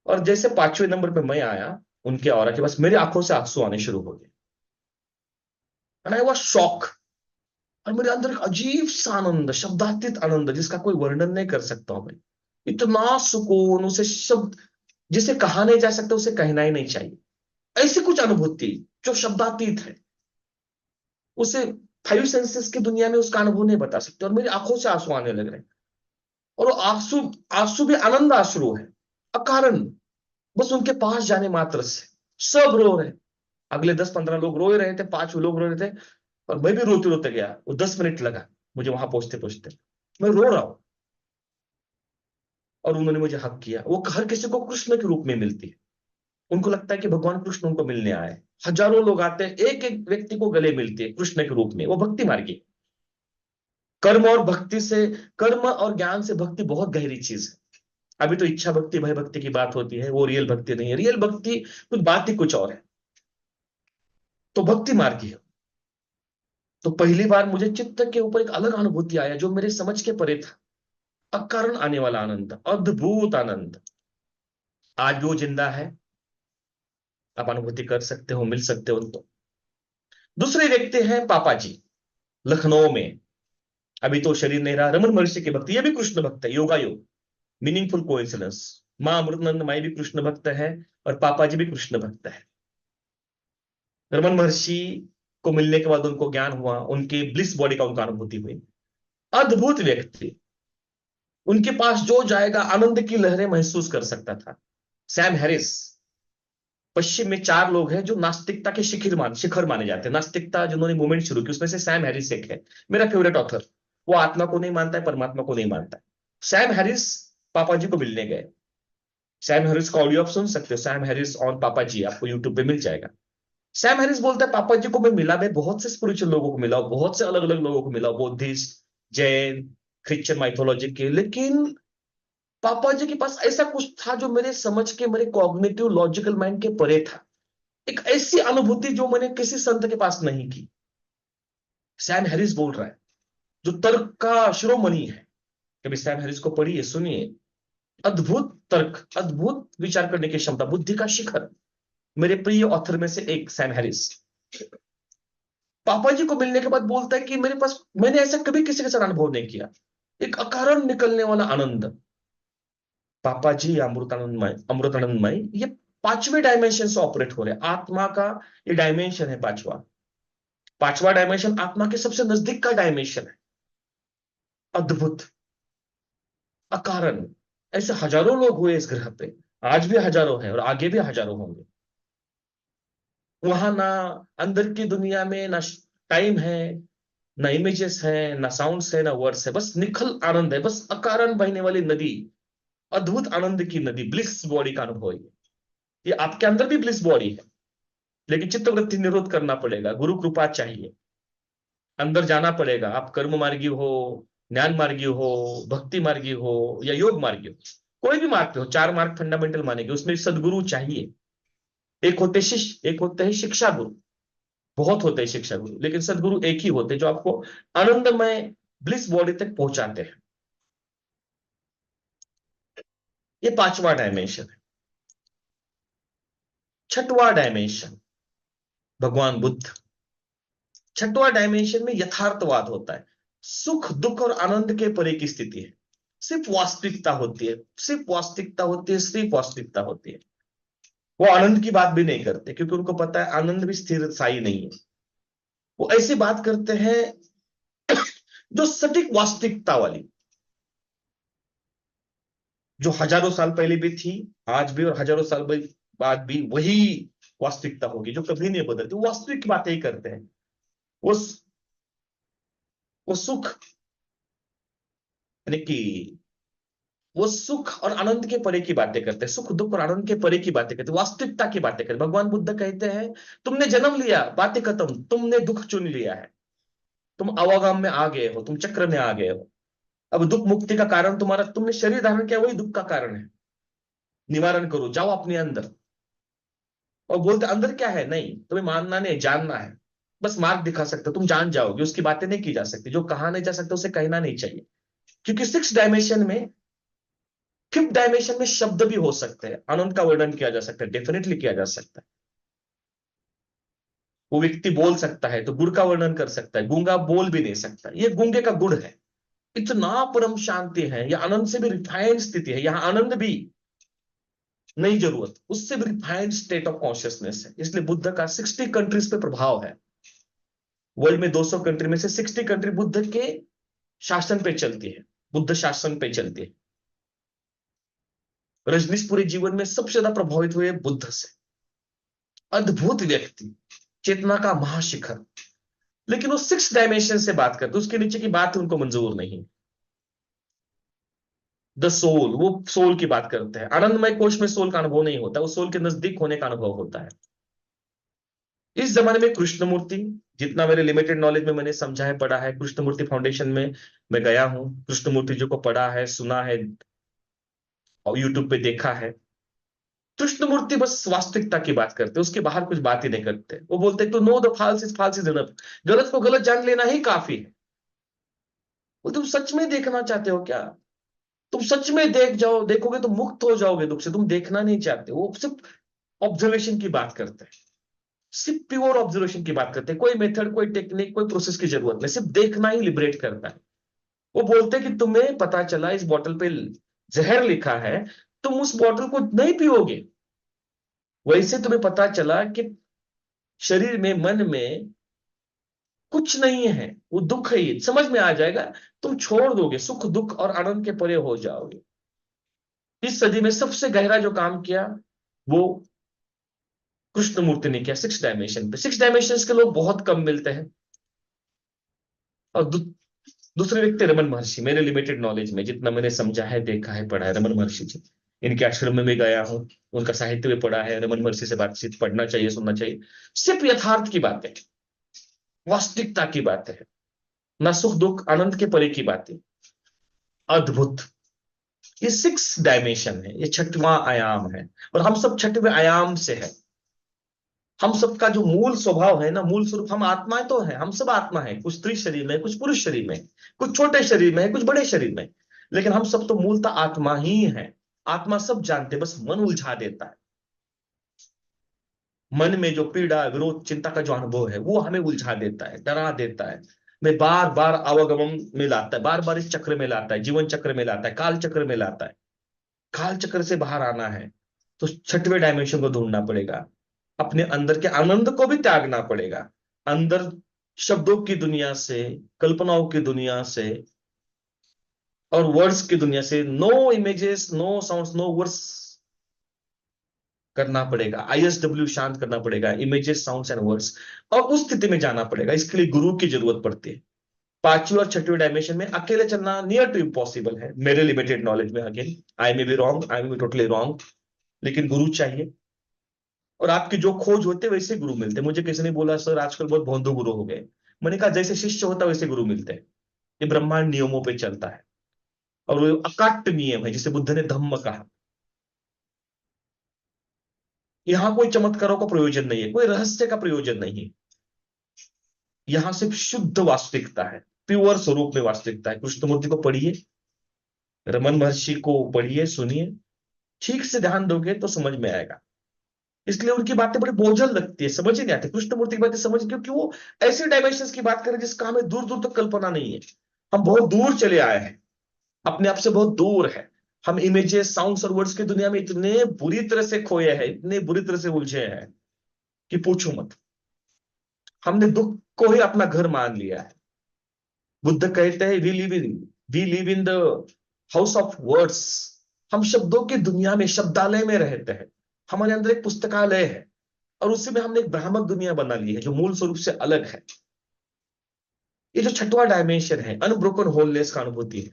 Speaker 1: और जैसे 5वें नंबर पे मैं आया उनके ऑरा के पास, मेरी आंखों से आंसू आने शुरू हो गए, एंड आई वाज शॉक। और मेरे अंदर एक अजीब सा आनंद, शब्दातीत आनंद, जिसका कोई वर्णन नहीं कर सकता हूं मैं। इतना सुकून, उसे शब्द, जिसे कहा नहीं जा सकता उसे कहना ही नहीं चाहिए, ऐसी कुछ अनुभूति जो शब्दातीत है, उसे 5 सेंसेस की दुनिया में उसका अनुभव नहीं बता सकते। और मेरी आंखों से आंसू आने लग रहे हैं, और वो आंसू, आंसू भी आनंद आंसू है, अकारण, बस उनके पास जाने मात्र से सब रो रहे। अगले 10-15 लोग रो ही रहे थे, 5 लोग रो रहे थे, और मैं भी रोते रोते गया। वो 10 मिनट लगा मुझे वहां पहुंचते पहुंचते, मैं रो रहा हूं, और उन्होंने मुझे हक किया। वो हर किसी को कृष्ण के रूप में मिलती है, उनको लगता है कि भगवान कृष्ण उनको मिलने आए। हजारों लोग आते हैं, एक एक व्यक्ति को गले मिलती है कृष्ण के रूप में, वो भक्ति मार्गी। कर्म और भक्ति से, कर्म और ज्ञान से भक्ति बहुत गहरी चीज है। अभी तो इच्छा भक्ति, भय भक्ति की बात होती है, वो रियल भक्ति नहीं है। रियल भक्ति कुछ बात ही कुछ और है, तो भक्ति मार्गी है। तो पहली बार मुझे चित्त के ऊपर एक अलग अनुभूति आया जो मेरे समझ के परे था, अकारण आने वाला आनंद, अद्भुत आनंद। आज भी वो जिंदा है, आप अनुभूति कर सकते हो, मिल सकते हो उनको। दूसरे व्यक्ति हैं पापा जी, लखनऊ में। अभी तो शरीर नहीं रहा, रमन महर्षि के भक्त, ये भी कृष्ण भक्त है, योगा योग, मीनिंगफुल कोइंसिडेंस। मां अमृतानंद माई भी कृष्ण भक्त है, और पापा जी भी कृष्ण भक्त है। रमन महर्षि को मिलने के बाद उनको ज्ञान हुआ, उनके ब्लिस बॉडी का उनको अनुभूति हुई। अद्भुत व्यक्ति, उनके पास जो जाएगा आनंद की लहरें महसूस कर सकता था। सैम हैरिस, पश्चिम में 4 लोग हैं जो नास्तिकता के शिखर माने जाते हैं। नास्तिकता जिन्होंने मूवमेंट शुरू की, उसमें से सैम हैरिस एक है, मेरा फेवरेट ऑथर। वो आत्मा को नहीं मानता है, परमात्मा को नहीं मानता है। सैम हैरिस पापा जी को मिलने गए। सैम हैरिस का ऑडियो आप सुन सकते हो, सैम हैरिस ऑन पापा जी, आपको यूट्यूब पे मिल जाएगा। सैम हैरिस बोलता है, पापा जी को मैं मिला, मैं बहुत से स्पिरिचुअल लोगों को मिला, बहुत से अलग अलग लोगों को मिला, बुद्धिस्ट, जैन, क्रिश्चियन माइथोलॉजी के, लेकिन पापा जी के पास ऐसा कुछ था जो मेरे समझ के, मेरे कॉग्निटिव लॉजिकल माइंड के परे था। एक ऐसी अनुभूति जो मैंने किसी संत के पास नहीं की। सैम हैरिस बोल रहा है, जो तर्क का शिरोमणि है। कभी सैम हैरिस को पढ़िए, सुनिए, अद्भुत तर्क, अद्भुत विचार करने की क्षमता, बुद्धि का शिखर। मेरे प्रिय ऑथर में से एक सैम हैरिस पापा जी को मिलने के बाद बोलता है कि मेरे पास, मैंने ऐसा कभी किसी के साथ अनुभव नहीं किया, एक अकारण निकलने वाला आनंद। पापा जी अमृतानंदमय, अमृतानंदमय, ये 5वें डायमेंशन से ऑपरेट हो रहे हैं। आत्मा का ये डायमेंशन है, 5वां डायमेंशन आत्मा के सबसे नजदीक का डायमेंशन है। अद्भुत, अकारण, ऐसे हजारों लोग हुए इस ग्रह पे, आज भी हजारों हैं और आगे भी हजारों होंगे। वहां ना अंदर की दुनिया में ना टाइम है, ना इमेजेस है, ना साउंड्स है, ना वर्ड्स है, बस निखल आनंद है, बस अकारण बहने वाली नदी, अद्भुत आनंद की नदी, ब्लिस बॉडी का अनुभव ये आपके अंदर भी ब्लिस बॉडी है, लेकिन चित्तवृत्ति निरोध करना पड़ेगा, गुरु कृपा चाहिए, अंदर जाना पड़ेगा। आप कर्म मार्गी हो, ज्ञान मार्गी हो, भक्ति मार्गी हो या योग मार्गी हो, कोई भी मार्ग पे हो, 4 मार्ग फंडामेंटल मानेंगे, उसमें सदगुरु चाहिए। एक होते शिष्य, एक होते हैं शिक्षा गुरु, बहुत होते हैं शिक्षा गुरु, लेकिन सदगुरु एक ही होते जो आपको आनंदमय ब्लिस बॉडी तक पहुंचाते हैं। ये 5वां डायमेंशन है। 6वां डायमेंशन भगवान बुद्ध। 6वां डायमेंशन में यथार्थवाद होता है, सुख दुख और आनंद के परे की स्थिति है। सिर्फ वास्तविकता होती है, सिर्फ वास्तविकता होती है, सिर्फ वास्तविकता होती है। वो आनंद की बात भी नहीं करते, क्योंकि उनको पता है आनंद भी स्थिर स्थायी नहीं है। वो ऐसी बात करते हैं जो सटीक वास्तविकता वाली, जो हजारों साल पहले भी थी, आज भी, और हजारों साल बाद भी वही वास्तविकता होगी, जो कभी नहीं बदलती। वो वास्तविक बातें ही करते हैं। वो वो सुख, यानी कि वो सुख और आनंद के परे की बातें करते हैं, सुख दुख और आनंद के परे की बातें करते हैं, वास्तविकता की बातें करते हैं। भगवान बुद्ध कहते हैं, तुमने जन्म लिया, बातें खत्म, तुमने दुख चुन लिया है, तुम अवागम में आ गए हो, तुम चक्र में आ गए हो। अब दुख मुक्ति का कारण तुम्हारा, तुमने शरीर धारण किया, वही दुख का कारण है। निवारण करो, जाओ अपने अंदर। और बोलते अंदर क्या है, नहीं तुम्हें मानना नहीं, जानना है। बस मार्ग दिखा सकते हो, तुम जान जाओगे, उसकी बातें नहीं की जा सकती। जो कहा नहीं जा सकता उसे कहना नहीं चाहिए, क्योंकि 6 डायमेंशन में, 5th डायमेंशन में शब्द भी हो सकते हैं, आनंद का वर्णन किया जा सकता है, डेफिनेटली किया जा सकता है। वो व्यक्ति बोल सकता है तो गुण का वर्णन कर सकता है, गूंगा बोल भी नहीं सकता, ये गूंगे का गुण है। इतना परम शांति है, यह आनंद से भी रिफाइंड स्थिति है, यहां आनंद भी नहीं जरूरत, उससे भी रिफाइंड स्टेट ऑफ कॉन्शियसनेस है। इसलिए बुद्ध का 60 कंट्रीज पे प्रभाव है। वर्ल्ड में 200 कंट्री में से 60 कंट्री बुद्ध के शासन पे चलती है, बुद्ध शासन पे चलती है। रजनीश पूरे जीवन में सबसे ज्यादा प्रभावित हुए बुद्ध से। अद्भुत व्यक्ति, चेतना का महाशिखर, लेकिन वो 6 डायमेंशन से बात करते, उसके नीचे की बात उनको मंजूर नहीं। द सोल, वो सोल की बात करते हैं। आनंदमय कोश में सोल का अनुभव नहीं होता, वो सोल के नजदीक होने का अनुभव होता है। इस जमाने में कृष्णमूर्ति, जितना मेरे लिमिटेड नॉलेज में मैंने समझा है, पढ़ा है, कृष्णमूर्ति फाउंडेशन में मैं गया हूं, कृष्णमूर्ति जी को पढ़ा है, सुना है और यूट्यूब पे देखा है। कृष्णमूर्ति बस वास्तविकता की बात करते, उसके बाहर कुछ बात ही नहीं करते। वो बोलते to know the false is enough, गलत को गलत जान लेना ही काफी है। वो तुम सच में देखना चाहते हो क्या? तुम सच में देख जाओ, देखोगे तो मुक्त हो जाओगे दुख से, तुम देखना नहीं चाहते। वो सिर्फ ऑब्जर्वेशन की बात करते हैं, सिर्फ प्योर ऑब्जर्वेशन की बात करते हैं, कोई मेथड, कोई टेक्निक, कोई प्रोसेस की जरूरत नहीं, सिर्फ देखना ही लिबरेट करता है। वो बोलते हैं कि तुम्हें पता चला इस बोतल पे जहर लिखा है, तुम उस बोतल को नहीं पियोगे। वैसे तुम्हें पता चला कि शरीर में, मन में कुछ नहीं है, वो दुख है, ये समझ में आ जाएगा, तुम छोड़ दोगे, सुख दुख और आनंद के परे हो जाओगे। इस सदी में सबसे गहरा जो काम किया वो कृष्णमूर्ति ने किया, 6 डायमेंशन पे। 6 डायमेंशन के लोग बहुत कम मिलते हैं। और दूसरे व्यक्ति रमन महर्षि, मेरे लिमिटेड नॉलेज में जितना मैंने समझा है, देखा है, पढ़ा है, रमन महर्षि जी, इनके आश्रम में भी गया हूं, उनका साहित्य भी पढ़ा है। रमन महर्षि से बातचीत, पढ़ना चाहिए, सुनना चाहिए। सिर्फ यथार्थ की बातें, वास्तविकता की बातें है, ना सुख दुख आनंद के परे की बातें। अद्भुत। ये 6 डायमेंशन है, ये 6वां आयाम है, और हम सब 6वें आयाम से है। हम सबका जो मूल स्वभाव है ना, मूल स्वरूप, हम आत्माएं तो है, हम सब आत्मा है, कुछ स्त्री शरीर में, कुछ पुरुष शरीर में, कुछ छोटे शरीर में है, कुछ बड़े शरीर में, लेकिन हम सब तो मूलतः आत्मा ही है। आत्मा सब जानते, बस मन उलझा देता है। मन में जो पीड़ा, विरोध, चिंता का जो अनुभव है, वो हमें उलझा देता है, डरा देता है। मैं बार बार अवगमन में लाता है, बार बार इस चक्र में लाता है, जीवन चक्र में लाता है, काल चक्र में लाता है। काल चक्र से बाहर आना है तो 6वें डायमेंशन को ढूंढना पड़ेगा, अपने अंदर के आनंद को भी त्यागना पड़ेगा। अंदर शब्दों की दुनिया से, कल्पनाओं की दुनिया से और वर्ड्स की दुनिया से, no images, no sounds, no words करना पड़ेगा। ISW शांत करना पड़ेगा, इमेजेस, साउंड्स एंड वर्ड्स, और उस स्थिति में जाना पड़ेगा। इसके लिए गुरु की जरूरत पड़ती है। पांचवी और छठवीं डायमेंशन में अकेले चलना नियर टू इम्पॉसिबल है मेरे लिमिटेड नॉलेज में। Again I may be wrong, I may be totally wrong, लेकिन गुरु चाहिए। और आपकी जो खोज होते वैसे गुरु मिलते। मुझे किसी ने बोला सर आजकल बहुत भोंदू गुरु हो गए। मैंने कहा जैसे शिष्य होता वैसे गुरु मिलते हैं। ये ब्रह्मांड नियमों पे चलता है, और वो अकाट्य नियम है जिसे बुद्ध ने धम्म कहा। यहां कोई चमत्कारों का प्रयोजन नहीं है, कोई रहस्य का प्रयोजन नहीं है। यहां सिर्फ शुद्ध वास्तविकता है, प्योर स्वरूप में वास्तविकता है। कृष्णमूर्ति को पढ़िए, रमन महर्षि को पढ़िए, सुनिए, ठीक से ध्यान दोगे तो समझ में आएगा। इसलिए उनकी बातें बड़ी बोझल लगती है, समझ ही नहीं आती। कृष्णमूर्ति की बातें समझ, क्योंकि वो ऐसे डायमेंशन की बात करें जिसका हमें दूर दूर तक कल्पना नहीं है। हम बहुत दूर चले आए हैं, अपने आप से बहुत दूर है। हम इमेजेस, साउंड्स और वर्ड्स की दुनिया में इतने बुरी तरह से खोए हैं, इतने बुरी तरह से उलझे हैं कि पूछो मत। हमने दुख को ही अपना घर मान लिया है। बुद्ध कहते हैं we live in the house of words. हम शब्दों की दुनिया में, शब्दालय में रहते हैं। हमारे अंदर एक पुस्तकालय है, और उसी में हमने एक भ्रामक दुनिया बना ली है जो मूल स्वरूप से अलग है। ये जो छठवां डायमेंशन है, अनब्रोकन होलनेस का अनुभूति है।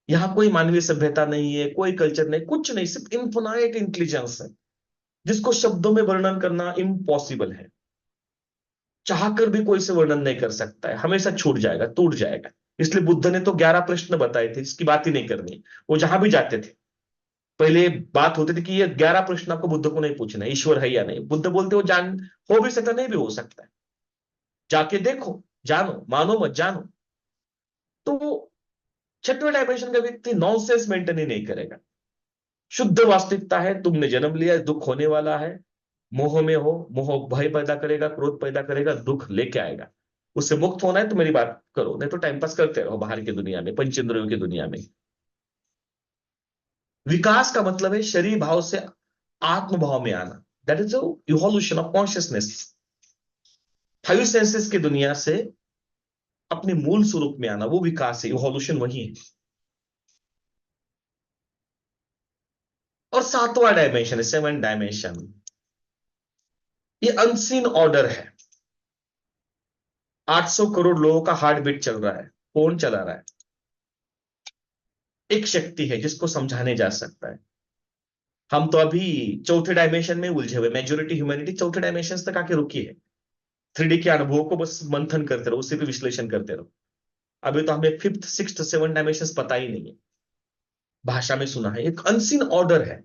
Speaker 1: यहाँ कोई मानवीय सभ्यता नहीं है, कोई कल्चर नहीं, कुछ नहीं, सिर्फ इन्फिनाइट इंटेलिजेंस है जिसको शब्दों में वर्णन करना इम्पॉसिबल है। चाहकर भी कोई से वर्णन नहीं कर सकता है, हमेशा छूट जाएगा, टूट जाएगा। इसलिए बुद्ध ने तो 11 प्रश्न बताए थे, इसकी बात ही नहीं करनी। वो जहां भी जाते थे, पहले बात होती थी कि ये 11 प्रश्न आपको बुद्ध को नहीं पूछना, ईश्वर है या नहीं। बुद्ध बोलते वो जान, हो भी सकता, नहीं भी हो सकता है, जाके देखो, जानो, मानो मत जानो। तो वो छठवें डायमेंशन का व्यक्ति नॉनसेंस मेंटेन ही नहीं करेगा। शुद्ध वास्तविकता है, तुमने जन्म लिया, दुख होने वाला है। मोह में हो, मोह भय पैदा करेगा, क्रोध पैदा करेगा, दुख लेके आएगा। उससे मुक्त होना है तो मेरी बात करो, नहीं तो टाइम पास करते रहो बाहर की दुनिया में, पंचेंद्रियों की दुनिया में। विकास का मतलब है शरीर भाव से आत्म भाव में आना। That is evolution of consciousness. Five senses की दुनिया से अपने मूल स्वरूप में आना, वो विकास है, इवोल्यूशन वही है। और सातवां डायमेंशन है, सेवन डायमेंशन। ये अनसीन ऑर्डर है। 800 करोड़ लोगों का हार्ट बीट चल रहा है, कौन चला रहा है? एक शक्ति है जिसको समझाने जा सकता है। हम तो अभी चौथे डायमेंशन में उलझे हुए, मेजोरिटी ह्यूमैनिटी चौथे डायमेंशन तक आके रुकी है। 3D के अनुभवों को बस मंथन करते रहो, उसी पे विश्लेषण करते रहो। अभी तो हमें फिफ्थ, सिक्स्थ, सेवन डायमेंशन पता ही नहीं है। भाषा में सुना है, एक अनसीन ऑर्डर है।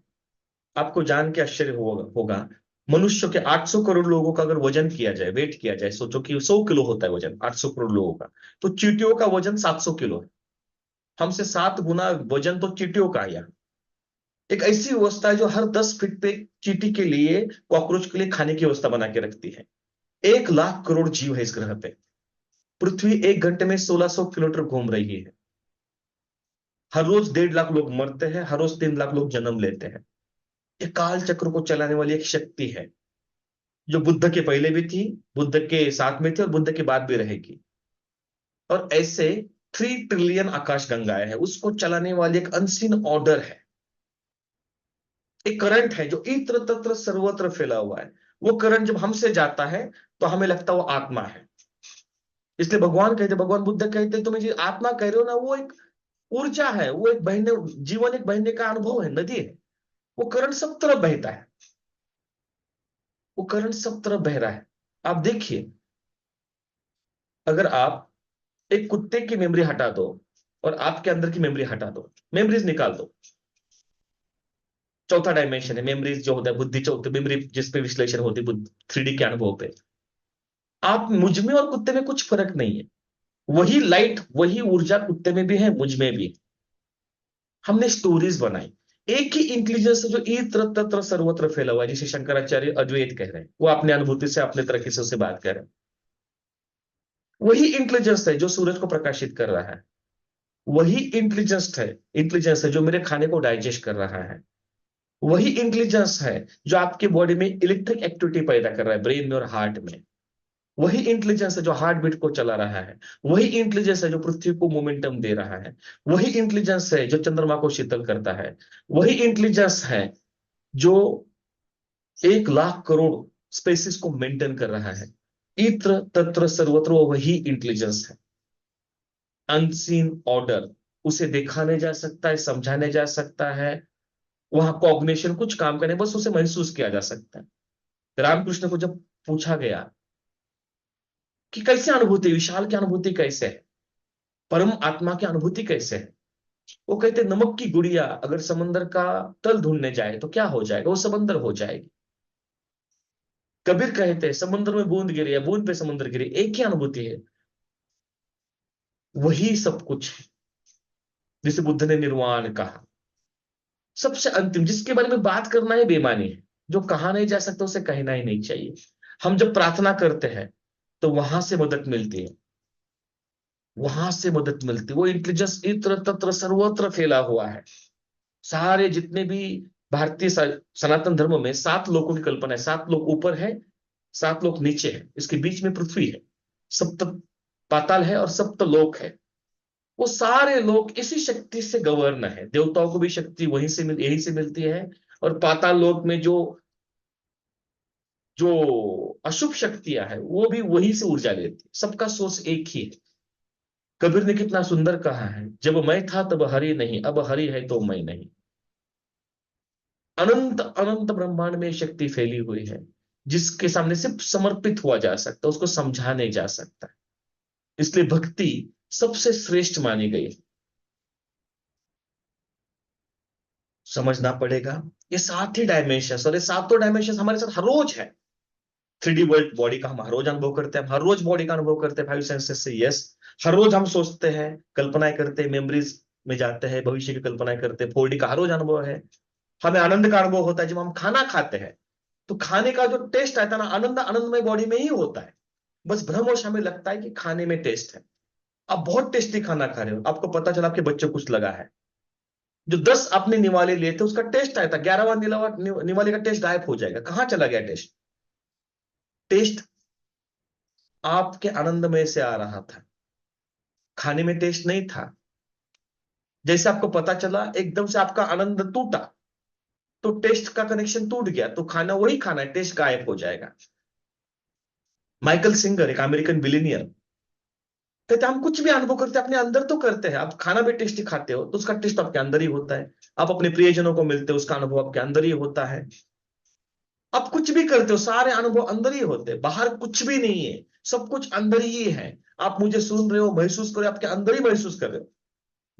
Speaker 1: आपको जान के आश्चर्य होगा, मनुष्य के 800 करोड़ लोगों का अगर वजन किया जाए, वेट किया जाए, सोचो कि 100 किलो होता है वजन 800 करोड़ लोगों का, तो चींटियों का वजन 700 किलो है। हमसे 7 गुना वजन तो चींटियों का है। एक ऐसी व्यवस्था है जो हर 10 फीट पे चींटी के लिए, कॉकरोच के लिए खाने की व्यवस्था बना के रखती है। 1 लाख करोड़ जीव है इस ग्रह पे। पृथ्वी 1 घंटे में 1600 किलोमीटर घूम रही है। हर रोज 1.5 लाख लोग मरते हैं, हर रोज 3 लाख लोग जन्म लेते हैं। ये काल चक्र को चलाने वाली एक शक्ति है, जो बुद्ध के पहले भी थी, बुद्ध के साथ में थी, और बुद्ध के बाद भी रहेगी। और ऐसे 3 ट्रिलियन आकाश गंगाएं हैं, उसको चलाने वाली एक अनसीन ऑर्डर है। एक करंट है जो इत्र तत्र सर्वत्र फैला हुआ है। वो करंट जब हमसे जाता है तो हमें लगता है वो आत्मा है। इसलिए भगवान बुद्ध कहते, तुम जो आत्मा कह रहे हो ना, वो एक ऊर्जा है, वो एक बहने, जीवन एक बहने का अनुभव है, नदी है। वो करंट सब तरफ बहता है, वो करंट सब तरफ बह रहा है। आप देखिए, अगर आप एक कुत्ते की मेमोरी हटा दो और आपके अंदर की मेमोरी हटा दो, मेमोरीज निकाल दो। चौथा डायमेंशन है मेमोरीज, जो होता है बुद्धि, चौथे मेमोरी जिसपे विश्लेषण होती है बुद्ध 3D के अनुभव पे। आप, मुझ में और कुत्ते में कुछ फर्क नहीं है। वही लाइट, वही ऊर्जा कुत्ते में भी है, मुझ में भी। हमने स्टोरीज बनाई। एक ही इंटेलिजेंस है जो इत्र तत्र सर्वत्र फैला हुआ है, जिसे शंकराचार्य अद्वैत कह रहे हैं। वो अपने अनुभूति से, अपने तरीके से उससे बात कर रहे हैं। वही इंटेलिजेंस है जो सूरज को प्रकाशित कर रहा है। वही इंटेलिजेंस है जो मेरे खाने को डाइजेस्ट कर रहा है। वही इंटेलिजेंस है जो आपके बॉडी में इलेक्ट्रिक एक्टिविटी पैदा कर रहा है, ब्रेन में और हार्ट में। वही इंटेलिजेंस है जो हार्ट बीट को चला रहा है। वही इंटेलिजेंस है जो पृथ्वी को मोमेंटम दे रहा है। वही इंटेलिजेंस है जो चंद्रमा को शीतल करता है। वही इंटेलिजेंस है जो 1 लाख करोड़ स्पेसिस को मेंटेन कर रहा है। इत्र तत्र सर्वत्र, वही इंटेलिजेंस है। अनसीन ऑर्डर, उसे देखा नहीं जा सकता है, समझा नहीं जा सकता है, वहां कॉग्निशन कुछ काम करने, बस उसे महसूस किया जा सकता है। रामकृष्ण को जब पूछा गया कि कैसे अनुभूति, विशाल की अनुभूति कैसे है, परम आत्मा की अनुभूति कैसे है, वो कहते नमक की गुड़िया अगर समंदर का तल ढूंढने जाए तो क्या हो जाएगा, वो समंदर हो जाएगी। कबीर कहते समंदर में बूंद गिरी है, बूंद पे समंदर गिरी, एक ही अनुभूति है, वही सब कुछ है। जिसे बुद्ध ने निर्वाण कहा, सबसे अंतिम, जिसके बारे में बात करना ही बेमानी है, जो कहा नहीं जा सकता उसे कहना ही नहीं चाहिए। हम जब प्रार्थना करते हैं तो वहां से मदद मिलती है, वहां से मदद मिलती है। वो इंटेलिजेंस इत्र तत्र सर्वत्र फैला हुआ है। सारे जितने भी भारतीय सनातन धर्म में 7 लोकों की कल्पना है, 7 लोक ऊपर है, 7 लोक नीचे है, इसके बीच में पृथ्वी है, सप्त पाताल है और सप्त लोक है। वो सारे लोग इसी शक्ति से गवर्न है। देवताओं को भी शक्ति वहीं से यहीं से मिलती है, और पाताल लोक में जो जो अशुभ शक्तियां है वो भी वहीं से ऊर्जा लेती है। सबका सोर्स एक ही है। कबीर ने कितना सुंदर कहा है, जब मैं था तब हरि नहीं, अब हरि है तो मैं नहीं। अनंत अनंत ब्रह्मांड में शक्ति फैली हुई है, जिसके सामने सिर्फ समर्पित हुआ जा सकता, उसको समझा नहीं जा सकता। इसलिए भक्ति सबसे श्रेष्ठ मानी गई। समझना पड़ेगा ये 7 ही डायमेंशन, और ये 7 डायमेंशन हमारे साथ हर रोज है। 3D वर्ल्ड बॉडी का हम हर रोज अनुभव करते हैं, हम हर रोज बॉडी का अनुभव करते हैं 5 सेंसेस से, यस। हर रोज हम सोचते हैं, कल्पनाएं करते हैं, मेमोरीज में जाते हैं, भविष्य की कल्पनाएं करते हैं। 4D का हर रोज अनुभव है। हमें आनंद का अनुभव होता है जब हम खाना खाते हैं, तो खाने का जो टेस्ट आता है ना, आनंद आनंदमय बॉडी में ही होता है। बस भ्रमवश हमें लगता है कि खाने में टेस्ट है। आप बहुत टेस्टी खाना खा रहे हो, आपको पता चला आपके बच्चे को कुछ लगा है। जो 10 आपने निवाले लिए थे उसका टेस्ट आया था, 11वां निवाले का टेस्ट गायब हो जाएगा। कहां चला गया टेस्ट? टेस्ट आपके आनंदमय से आ रहा था, खाने में टेस्ट नहीं था। जैसे आपको पता चला एकदम से आपका आनंद टूटा, तो टेस्ट का कनेक्शन टूट गया, तो खाना वही खाना है, टेस्ट गायब हो जाएगा। माइकल सिंगर, एक अमेरिकन बिलियनियर, कहते हम कुछ भी अनुभव करते हैं अपने अंदर तो करते हैं। आप खाना भी टेस्टी खाते हो तो उसका टेस्ट आपके अंदर ही होता है। आप अपने प्रियजनों को मिलते हो, उसका अनुभव आपके अंदर ही होता है। आप कुछ भी करते हो, सारे अनुभव अंदर ही होते हैं, बाहर कुछ भी नहीं है, सब कुछ अंदर ही है। आप मुझे सुन रहे हो, महसूस कर रहे हो, आपके अंदर ही महसूस कर रहे हो।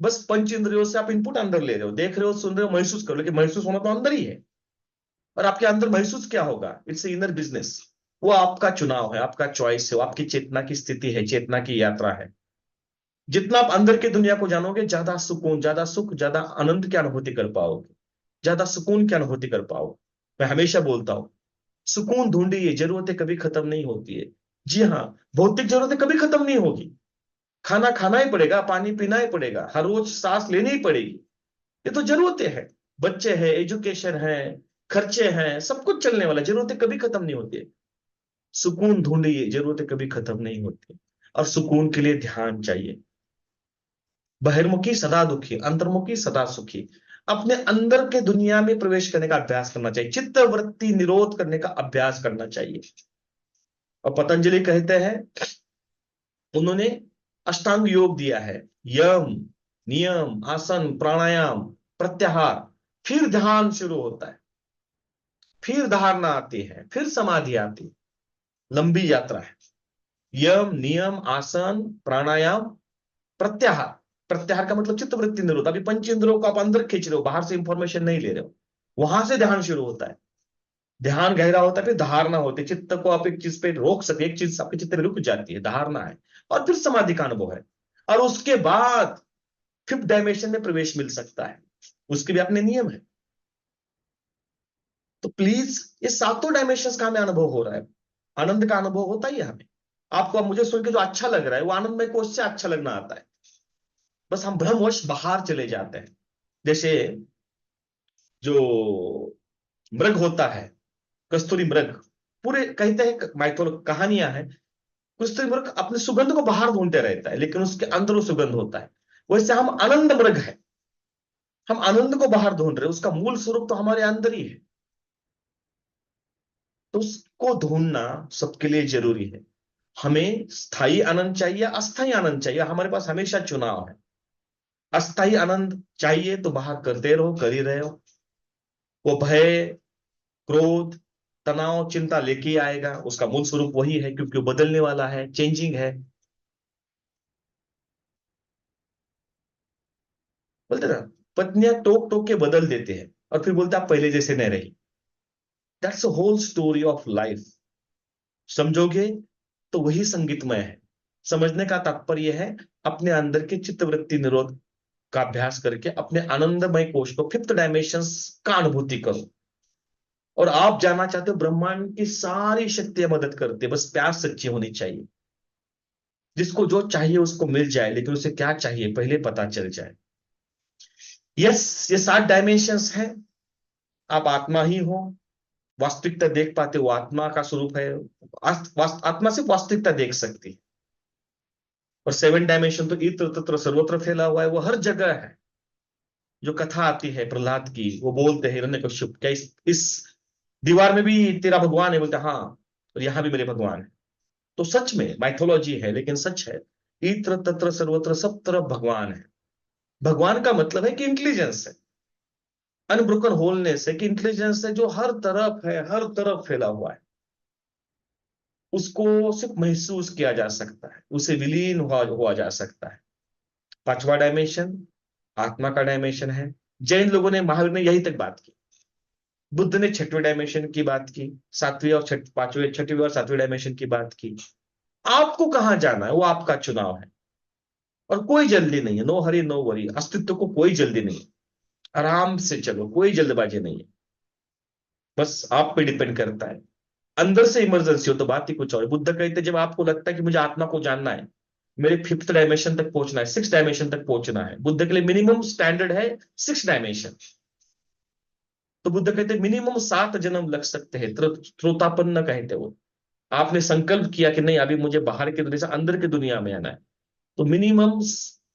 Speaker 1: बस पंच इंद्रियों से आप इनपुट अंदर ले रहे हो, देख रहे हो, सुन रहे हो, महसूस कर रहे हो, लेकिन महसूस होना तो अंदर ही है। और आपके अंदर महसूस क्या होगा? It's inner business. वो आपका चुनाव है, आपका चॉइस है, वो आपकी चेतना की स्थिति है, चेतना की यात्रा है। जितना आप अंदर की दुनिया को जानोगे, ज्यादा सुकून, ज्यादा सुख, ज्यादा आनंद की अनुभूति कर पाओगे, ज्यादा सुकून की अनुभूति कर पाओगे। मैं हमेशा बोलता हूं, सुकून ढूंढिए, जरूरतें कभी खत्म नहीं होती है। जी हाँ, भौतिक जरूरतें कभी खत्म नहीं होगी। खाना खाना ही पड़ेगा, पानी पीना ही पड़ेगा, हर रोज सांस लेनी ही पड़ेगी। ये तो जरूरतें हैं। बच्चे हैं, एजुकेशन है, खर्चे हैं, सब कुछ चलने वाला, जरूरतें कभी खत्म नहीं होती है। सुकून ढूंढिए, जरूरतें कभी खत्म नहीं होती। और सुकून के लिए ध्यान चाहिए। बहिर्मुखी सदा दुखी, अंतर्मुखी सदा सुखी। अपने अंदर के दुनिया में प्रवेश करने का अभ्यास करना चाहिए, चित्त वृत्ति निरोध करने का अभ्यास करना चाहिए। और पतंजलि कहते हैं, उन्होंने अष्टांग योग दिया है, यम, नियम, आसन, प्राणायाम, प्रत्याहार, फिर ध्यान शुरू होता है, फिर धारणा आती है, फिर समाधि आती है। लंबी यात्रा है। यम, नियम, आसन, प्राणायाम, प्रत्याहार। प्रत्याहार का मतलब चित्त वृत्ति निरोध। अभी पंच इंद्रियों को आप अंदर खींच रहे हो, बाहर से इंफॉर्मेशन नहीं ले रहे हो, वहां से ध्यान शुरू होता है। ध्यान गहरा होता है, फिर धारणा होती है, चित्त को आप एक चीज पे रोक सके, एक चीज आपके चित्त में रुक जाती है, धारणा है। और फिर समाधि का अनुभव है। और उसके बाद 5th डायमेंशन में प्रवेश मिल सकता है, उसके भी अपने नियम है। तो प्लीज, ये 7 डायमेंशन का हमें अनुभव हो रहा है, आनंद का अनुभव होता ही है हमें। आपको अब मुझे सुन के जो अच्छा लग रहा है, वो आनंदमय को उससे अच्छा लगना आता है। बस हम भ्रमवश बाहर चले जाते हैं। जैसे जो मृग होता है, कस्तूरी मृग, पूरे कहते हैं माइथोल कहानियां हैं, कस्तूरी मृग अपने सुगंध को बाहर ढूंढते रहता है, लेकिन उसके अंदर वो सुगंध होता है। वैसे हम आनंद मृग है, हम आनंद को बाहर ढूंढ रहे हैं, उसका मूल स्वरूप तो हमारे अंदर ही है। तो उसको ढूंढना सबके लिए जरूरी है। हमें स्थायी आनंद चाहिए, अस्थायी आनंद चाहिए, हमारे पास हमेशा चुनाव है। अस्थायी आनंद चाहिए तो बाहर करते रहो, कर ही रहे हो। वो भय, क्रोध, तनाव, चिंता लेके आएगा, उसका मूल स्वरूप वही है, क्योंकि वो बदलने वाला है, चेंजिंग है। बोलते ना, पत्नियां टोक टोक के बदल देते हैं और फिर बोलते आप पहले जैसे नहीं रही। That's a whole story of life. समझोगे तो वही संगीतमय है। समझने का तात्पर्य है अपने अंदर के चित्तवृत्ति निरोध का अभ्यास करके अपने आनंदमय कोश को, फिफ्थ डायमेंशन का अनुभूति करो। और आप जानना चाहते हो, ब्रह्मांड की सारी शक्तियां मदद करती है, बस प्यास सच्ची होनी चाहिए। जिसको जो चाहिए उसको मिल जाए, लेकिन उसे क्या चाहिए पहले पता चल जाए। यस, ये 7 डायमेंशंस हैं। आप आत्मा ही हो, वास्तविकता देख पाते हो, आत्मा का स्वरूप है। आत्मा सिर्फ वास्तविकता देख सकती है। और 7 डायमेंशन तो इत्र तत्र सर्वत्र फैला हुआ है, वो हर जगह है। जो कथा आती है प्रहलाद की, वो बोलते हैं हिरण्यकश्यप, क्या इस दीवार में भी तेरा भगवान है? बोलते हाँ, और यहां भी मेरे भगवान है। तो सच में माइथोलॉजी है, लेकिन सच है। इत्र तत्र सर्वत्र, सब तरफ भगवान है। भगवान का मतलब है कि इंटेलिजेंस है, अनब्रोकन होलनेस है, कि इंटेलिजेंस है जो हर तरफ है, हर तरफ फैला हुआ है। उसको सिर्फ महसूस किया जा सकता है, उसे विलीन हुआ जा सकता है। 5वां डायमेंशन आत्मा का डायमेंशन है। जैन लोगों ने, महावीर ने यही तक बात की। बुद्ध ने 6वें डायमेंशन की बात की, 7वीं और 5वें, 6वीं और 7वें डायमेंशन की बात की। आपको कहां जाना है वो आपका चुनाव है। और कोई जल्दी नहीं है, नो हरी नो वरी, अस्तित्व को कोई जल्दी नहीं है। आराम से चलो, कोई जल्दबाजी नहीं है। बस आप पे डिपेंड करता है। अंदर से इमरजेंसी हो तो बात ही कुछ और है। बुद्ध कहते जब आपको लगता है कि मुझे आत्मा को जानना है, मेरे फिफ्थ डायमेंशन तक पहुंचना है, 6 डायमेंशन तक पहुंचना है, बुद्ध के लिए मिनिमम स्टैंडर्ड है 6 डायमेंशन। तो बुद्ध कहते मिनिमम 7 जन्म लग सकते हैं, त्रोतापन्न कहते वो। आपने संकल्प किया कि नहीं, अभी मुझे बाहर की दुनिया से अंदर की दुनिया में आना है, तो मिनिमम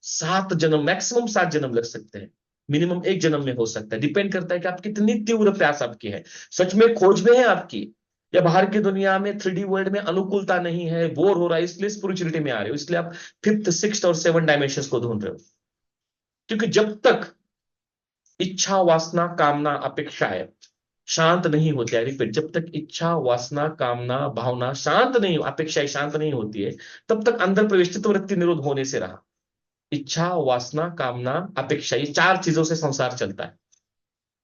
Speaker 1: 7 जन्म, मैक्सिमम 7 जन्म लग सकते हैं। मिनिमम एक जन्म में हो सकता है, डिपेंड करता है कि आप कितनी तीव्र प्यास आपकी है। सच में खोज में है आपकी, या बाहर की दुनिया में 3D वर्ल्ड में अनुकूलता नहीं है, बोर हो रहा है, इसलिए स्पिरिचुअलिटी में आ रहे हो, इसलिए आप फिफ्थ, सिक्स्थ और 7 डायमेंशन को ढूंढ रहे हो। क्योंकि जब तक इच्छा, वासना, कामना, अपेक्षाएं शांत नहीं होती है, रिपीट, जब तक इच्छा, वासना, कामना, भावना शांत नहीं, अपेक्षाएं शांत नहीं होती है, तब तक अंदर प्रविष्टित वृत्ति निरोध होने से रहा। इच्छा, वासना, कामना, अपेक्षा, ये 4 चीजों से संसार चलता है।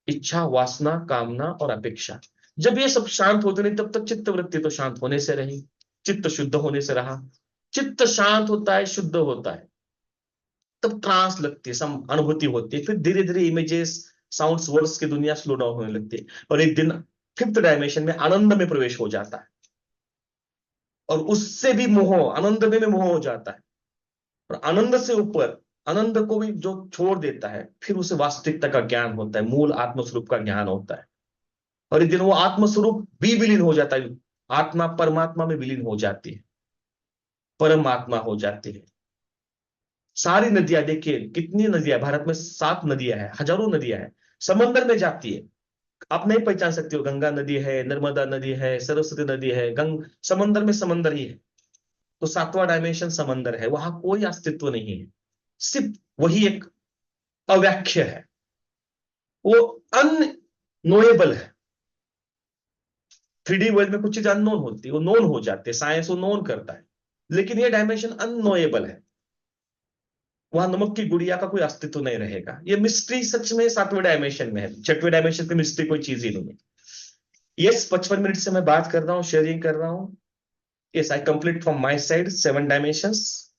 Speaker 1: इच्छा, वासना, कामना और अपेक्षा। जब ये सब शांत होते नहीं, तब तक चित्त वृत्ति तो शांत होने से रही, चित्त शुद्ध होने से रहा। चित्त शांत होता है, शुद्ध होता है, तब ट्रांस लगती है, सम अनुभूति होती है। फिर धीरे धीरे इमेजेस, साउंड्स, वर्ड्स की दुनिया स्लो डाउन होने लगती है, और एक दिन फिफ्थ डायमेंशन में आनंद में प्रवेश हो जाता है। और उससे भी मोह, आनंद में मोह हो जाता है। और आनंद से ऊपर, आनंद को भी जो छोड़ देता है, फिर उसे वास्तविकता का ज्ञान होता है, मूल आत्मस्वरूप का ज्ञान होता है। और एक दिन वो आत्मस्वरूप भी विलीन हो जाता है, आत्मा परमात्मा में विलीन हो जाती है, परमात्मा हो जाती है। सारी नदियां देखिए, कितनी नदियां, भारत में 7 नदियां हैं, हजारों नदियां हैं, समंदर में जाती है। आप नहीं पहचान सकते हो, गंगा नदी है, नर्मदा नदी है, सरस्वती नदी है, समंदर में समंदर ही है। तो 7वां डायमेंशन समंदर है, वहां कोई अस्तित्व नहीं है, सिर्फ वही एक अव्याख्या है। वो अननोएबल है। 3D वर्ल्ड में कुछ चीज अननोन होती है, वो नोन हो जाती है, साइंस वो नोन करता है। लेकिन ये डायमेंशन अननोएबल है, वहां नमक की गुड़िया का कोई अस्तित्व नहीं रहेगा। ये मिस्ट्री सच में 7वें डायमेंशन में है, 6वें डायमेंशन की मिस्ट्री कोई चीज ही नहीं है। यस, 55 मिनट से मैं बात कर रहा हूँ, शेयरिंग कर रहा हूँ। Yes, I complete from my side 7 dimensions.